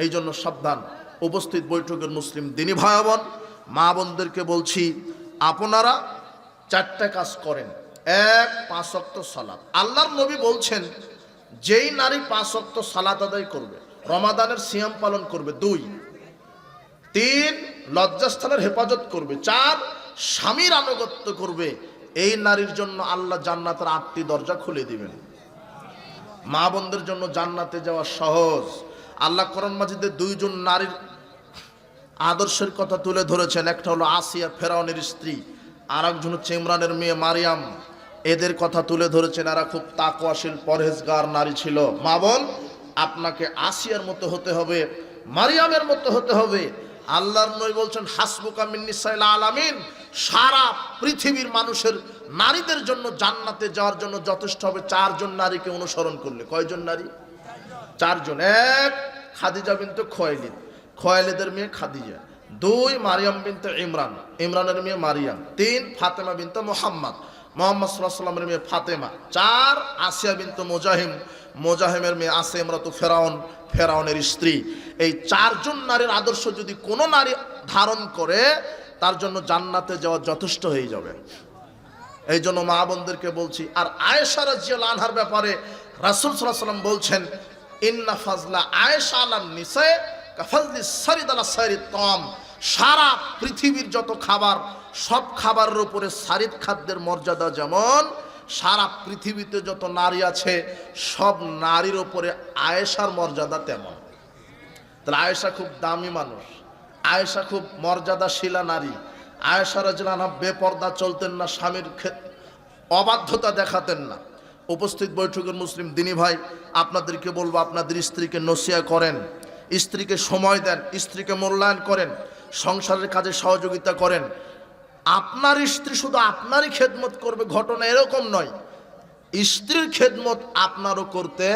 এই জন্য সাবধান। উপস্থিত বৈঠকের মুসলিম দিনী ভাই বোন, মা বোনদেরকে বলছি, আপনারা 4টা কাজ করেন। 1, 5 ওয়াক্ত সালাত। আল্লাহর নবী বলছেন, যেই নারী 5 ওয়াক্ত সালাত আদায় করবে, রমাদানের সিয়াম পালন করবে, 2, 3 লজ্জাস্থানের হেফাজত করবে, 4 স্বামীর আনুগত্য করবে, এই নারীর জন্য আল্লাহ জান্নাতের 8টি দরজা খুলে দিবেন। মা বোনদের জন্য জান্নাতে যাওয়া সহজ। আল্লাহ কোরআন মাজিদে 2 জন নারীর আদর্শের কথা তুলে ধরেছেন। একটা হলো আসিয়া, ফেরাউনের স্ত্রী, আর একজন হচ্ছে ইমরানের মেয়ে মারিয়াম। এদের কথা তুলে ধরেছেন। এরা খুব তাকওয়াশীল, পরহেজগার নারী ছিল। মা বোন, আপনাকে আসিয়ার মতো হতে হবে, মারিয়ামের মতো হতে হবে। আল্লাহর নবী বলছেন, হাসবুকা মিন নিসাইল আলামিন, সারা পৃথিবীর মানুষের নারীদের জন্য জান্নাতে যাওয়ার জন্য যথেষ্ট হবে 4 জন নারীকে অনুসরণ করলে। কয়জন নারী? 4 জন। 1 খাদিজা বিনতে খুয়াইলিদ, খুয়াইলিদের মেয়ে খাদিজা। 2 মারিয়াম বিনতে ইমরান, ইমরানের মেয়ে মারিয়াম। 3 ফাতেমা বিনতে মুহাম্মদ, মুহাম্মদ সাল্লাল্লাহু আলাইহি ওয়াসাল্লামের মেয়ে ফাতেমা। 4 আসিয়া বিনতে মুজাহিম, মুজাহিমের মেয়ে আসিয়া তো ফেরাউন, ফেরাউনের স্ত্রী। এই 4 জন নারীর আদর্শ যদি কোনো নারী ধারণ করে, তার জন্য জান্নাতে যাওয়া যথেষ্ট হয়ে যাবে। এই জন্য মা বোনদেরকে বলছি। আর আয়েশা রাদিয়াল্লাহু আনহার ব্যাপারে রাসূল সাল্লাল্লাহু আলাইহি ওয়াসাল্লাম বলছেন, ইন্না ফাজলা আয়েশা আলান নিসায়ে কাফাজলিস সারিদ আলা সারিত তাম। সারা পৃথিবীর যত খাবার, সব খাবারের উপরে সারিদ খাদ্যের মর্যাদা যেমন, সারা পৃথিবীতে যত নারী আছে সব নারীর উপরে আয়েশার মর্যাদা তেমন। তাহলে আয়েশা খুব দামি মানুষ, আয়েশা খুব মর্যাদাশীলা নারী। আয়েশা রাদিয়াল্লাহু আনহা বেপর্দা চলতেন না, স্বামীর অবাধ্যতা দেখাতেন না। উপস্থিত বৈঠকের মুসলিম দিনী ভাই, আপনাদেরকে বলবো, আপনাদের স্ত্রীকে নসিহত করেন, স্ত্রীকে সময় দেন, স্ত্রীকে মূল্যায়ন করেন, সংসারের কাজে সহযোগিতা করেন। আপনার স্ত্রী শুধু আপনারই খেদমত করবে ঘটনা এরকম নয়, স্ত্রীর খেদমত আপনারও করতে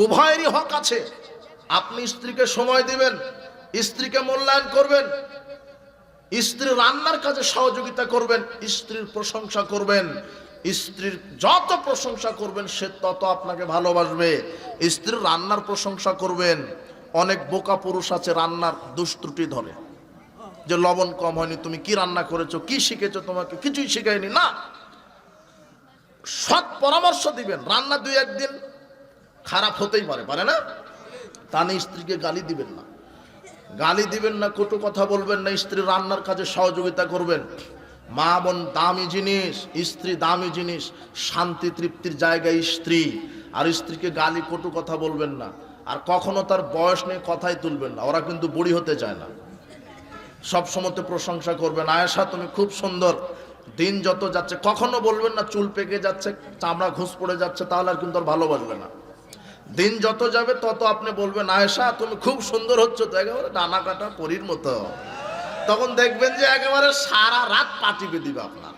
উভয়েরই হক আছে। আপনি স্ত্রীকে সময় দিবেন, স্ত্রীকে মূল্যায়ন করবেন, স্ত্রীর রান্নার কাজে সহযোগিতা করবেন, স্ত্রীর প্রশংসা করবেন। স্ত্রীর যত প্রশংসা করবেন সে তত আপনাকে ভালোবাসবে। স্ত্রীর রান্নার প্রশংসা করবেন। অনেক বোকা পুরুষ আছে রান্নার দুষ্ত্রুটি ধরে, যে লবণ কম হয়নি, তুমি কি রান্না করেছো, কি শিখেছো, তোমাকে কিছুই শিখায়নি। না, সৎ পরামর্শ দিবেন। রান্না দুই একদিন খারাপ হতেই পারে না, তা নিয়ে স্ত্রীকে গালি দিবেন না, গালি দিবেন না, কটু কথা বলবেন না, স্ত্রী রান্নার কাজে সহযোগিতা করবেন। মা বোন দামি জিনিস, স্ত্রী দামি জিনিস, শান্তি তৃপ্তির জায়গায় স্ত্রী। আর স্ত্রীকে গালি কটু কথা বলবেন না, আর কখনো তার বয়স নিয়ে কথাই তুলবেন না, ওরা কিন্তু বুড়ি হতে চায় না। সব সময় প্রশংসা করবেন, আয়েশা তুমি খুব সুন্দর। দিন যত যাচ্ছে কখনো বলবেন না চুল পেকে যাচ্ছে, চামড়া ঘুষ পড়ে যাচ্ছে, তাহলে আর কিন্তু আর ভালোবাসবে না। দিন যত যাবে তত আপনি বলবেন, আয়েশা তুমি খুব সুন্দর হচ্ছে তো, একেবারে ডানা কাটা পরীর মতো। তখন দেখবেন যে একেবারে সারা রাত পাটিবে দিবে আপনার,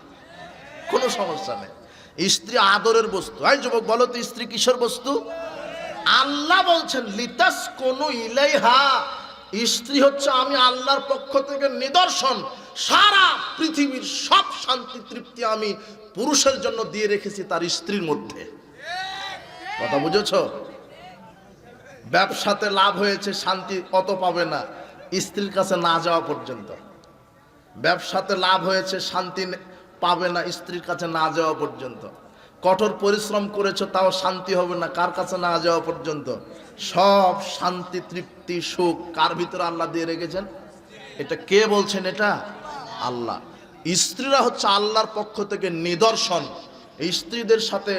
কোনো সমস্যা নেই। স্ত্রী আদরের বস্তু। এই যুবক বলো তো, স্ত্রী কিসের বস্তু? আল্লাহ বলছেন লিতাস কোন ইলাইহা, স্ত্রী হচ্ছে আমি আল্লাহর পক্ষ থেকে নিদর্শন। সারা পৃথিবীর সব শান্তি তৃপ্তি আমি পুরুষের জন্য দিয়ে রেখেছি তার স্ত্রীর মধ্যে। কথা বুঝেছো? ব্যবসাতে লাভ হয়েছে, শান্তি অত পাবে না স্ত্রীর কাছে না যাওয়া পর্যন্ত। ব্যবসাতে লাভ হয়েছে, শান্তি পাবে না স্ত্রীর কাছে না যাওয়া পর্যন্ত। কঠোর পরিশ্রম করেছো, তাও শান্তি হবে না কার কাছে না যাওয়া পর্যন্ত। সব শান্তি তৃপ্তি সুখ কার ভিতরে আল্লাহ দিয়ে রেখেছেন? এটা কে বলছেন? এটা আল্লাহ। স্ত্রীরা হচ্ছে আল্লাহর পক্ষ থেকে নিদর্শন। এই স্ত্রীদের সাথে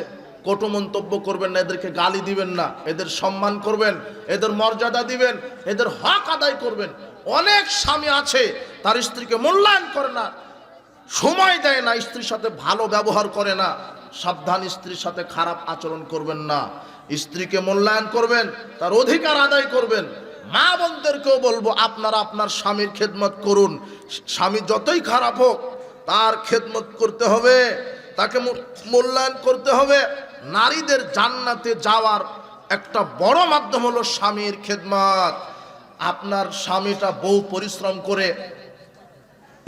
কটু মন্তব্য করবেন না, এদেরকে গালি দিবেন না, এদের সম্মান করবেন, এদের মর্যাদা দিবেন, এদের হক আদায় করবেন। অনেক স্বামী আছে তার স্ত্রীকে মূল্যায়ন করে না, সময় দেয় না, স্ত্রীর সাথে ভালো ব্যবহার করে না। সাবধান, স্ত্রীর সাথে খারাপ আচরণ করবেন না, স্ত্রীকে মূল্যায়ন করবেন, তার অধিকার আদায় করবেন। মা বোনদেরকেও বলবো, আপনারা আপনার স্বামীর খেদমত করুন। স্বামী যতই খারাপ হোক তার খেদমত করতে হবে, তাকে মূল্যায়ন করতে হবে। নারীদের জান্নাতে যাওয়ার একটা বড় মাধ্যম হলো স্বামীর খেদমত। আপনার স্বামীটা বহু পরিশ্রম করে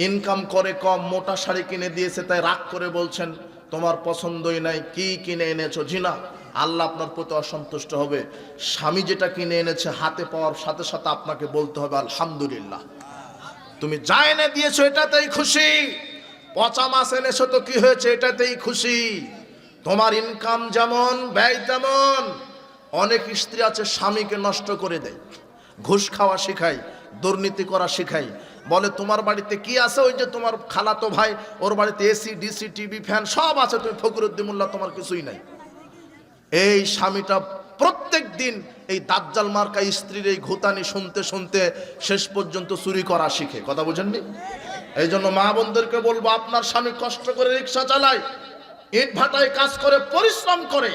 ইনকাম করে, কম মোটা শাড়ি কিনে দিয়েছে, তাই রাগ করে বলছেন তোমার পছন্দই নাই, কি কিনে এনেছো? জি না, আল্লাহ আপনার প্রতি অসন্তুষ্ট হবে। স্বামী যেটা কিনে এনেছে হাতে পাওয়ার সাথে সাথে আপনাকে বলতে হবে আলহামদুলিল্লাহ, তুমি যা এনে দিয়েছো এটাতেই খুশি। পচা মাছ এনেছো তো কি হয়েছে, এটাতেই খুশি। তোমার ইনকাম যেমন ব্যয় তেমন। অনেক স্ত্রী আছে স্বামীকে নষ্ট করে দেয়, ঘুষ খাওয়া শিখায়, দুর্নীতি করা শিখায়, বলে তোমার বাড়িতে কি আছে, ওই যে তোমার খালাতো ভাই ওর বাড়িতে এসি ডিসি টিভি ফ্যান সব আছে, তুমি ফকিরউদ্দিন মোল্লা তোমার কিছুই নাই। এই স্বামীটা প্রত্যেক দিন এই দাজ্জাল মার্কা স্ত্রীর এই ঘুতানি শুনতে শুনতে শেষ পর্যন্ত চুরি করা শিখে। কথা বুঝেননি? এই জন্য মা বোনদেরকে বলবো, আপনার স্বামী কষ্ট করে রিক্সা চালায়, ইট ভাটায় কাজ করে, পরিশ্রম করে,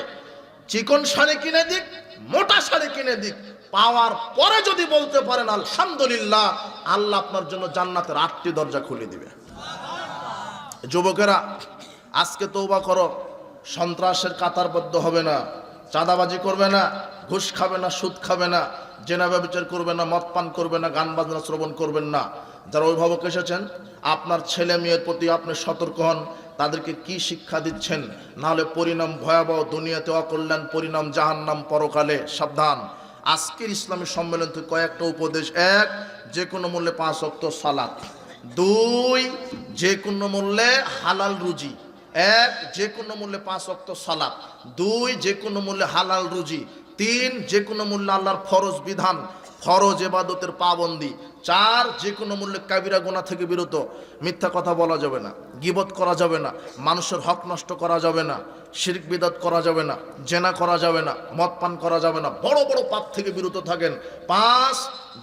চিকন শাড়ি কিনে দিক, মোটা শাড়ি কিনে দিক, পাওয়ার পরে যদি বলতে পারেন আলহামদুলিল্লাহ, আল্লাহ আপনার জন্য জান্নাতের 8টি দরজা খুলে দিবে। যুবকেরা আজকে তওবা করো, সন্ত্রাসের কাতারবদ্ধ হবে না, চাঁদাবাজি করবে না, ঘুষ খাবে না, সুদ খাবে না, জেনা ব্যভিচার করবে না, মদ পান করবে না, গান বাজনা শ্রবণ করবেন না। যারা অভিভাবক এসেছেন, আপনার ছেলে মেয়ের প্রতি আপনি সতর্ক হন, তাদেরকে কি শিক্ষা দিচ্ছেন, নাহলে পরিণাম ভয়াবহ, দুনিয়াতে অকল্যাণ, পরিণাম জাহান্নাম পরকালে। সাবধান। আজকের ইসলামী সম্মেলন থেকে কয়েকটা উপদেশ: 1, যে কোনো মূল্যে 5 ওয়াক্ত সালাত। 2, যে কোনো মূল্যে হালাল রুজি। এক, যে কোনো মূল্যে 5 ওয়াক্ত সালাত। 2, যে কোনো মূল্যে হালাল রুজি। 3, যে কোনো মূল্যে আল্লাহর ফরজ বিধান, ফরজ ইবাদতের পাবন্দি। 4, যে কোনো মূল্যে কাবিরা গুনাহ থেকে বিরত। মিথ্যা কথা বলা যাবে না, গীবত করা যাবে না, মানুষের হক নষ্ট করা যাবে না, শিরক বিদআত করা যাবে না, জেনা করা যাবে না, মদ পান করা যাবে না, বড় বড় পাপ থেকে বিরত থাকেন। 5,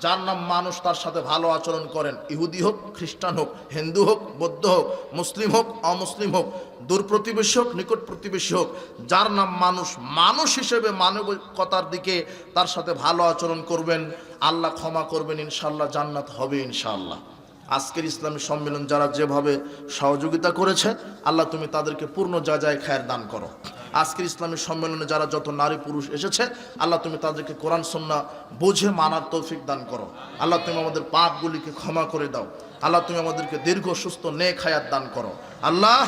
যার নাম মানুষ তার সাথে ভালো আচরণ করেন, ইহুদি হোক, খ্রিস্টান হোক, হিন্দু হোক, বৌদ্ধ হোক, মুসলিম হোক, অমুসলিম হোক, দূর প্রতিবেশী হোক, নিকট প্রতিবেশী হোক, যার নাম মানুষ, মানুষ হিসেবে মানবিকতার দিকে তার সাথে ভালো আচরণ করবেন, আল্লাহ ক্ষমা করবেন, ইনশাআল্লাহ জান্নাত হবে ইনশাআল্লাহ। আজকের ইসলামী সম্মেলন যারা যেভাবে সহযোগিতা করেছে, আল্লাহ তুমি তাদেরকে পূর্ণ যাজায় খায়ের দান করো। আজকের ইসলামী সম্মেলনে যারা যত নারী পুরুষ এসেছে, আল্লাহ তুমি তাদেরকে কোরআন সুন্নাহ বুঝে মানার তৌফিক দান করো। আল্লাহ তুমি আমাদের পাপগুলিকে ক্ষমা করে দাও। আল্লাহ তুমি আমাদেরকে দীর্ঘ সুস্থ নেক হায়াত দান করো। আল্লাহ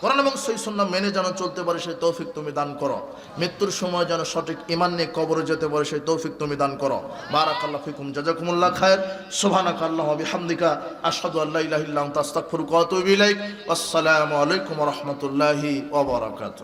কোরআন এবং সহিহ সুন্নাহ মেনে যেন চলতে পারে সেই তৌফিক তুমি দান করো। মৃত্যুর সময় যেন সঠিক ঈমান নিয়ে কবরে যেতে পারে সেই তৌফিক তুমি দান করো। বারাকাল্লাহু ফিকুম, জাযাকুমুল্লাহ খায়র। সুবহানাকা আল্লাহুম্মা ওয়া বিহামদিকা, আশহাদু আল্লা ইলাহা ইল্লা আনতা, আস্তাগফিরুকা ওয়া আতুবু ইলাইক। আসসালামু আলাইকুম ওয়া রাহমাতুল্লাহি ওয়া বারাকাতুহু।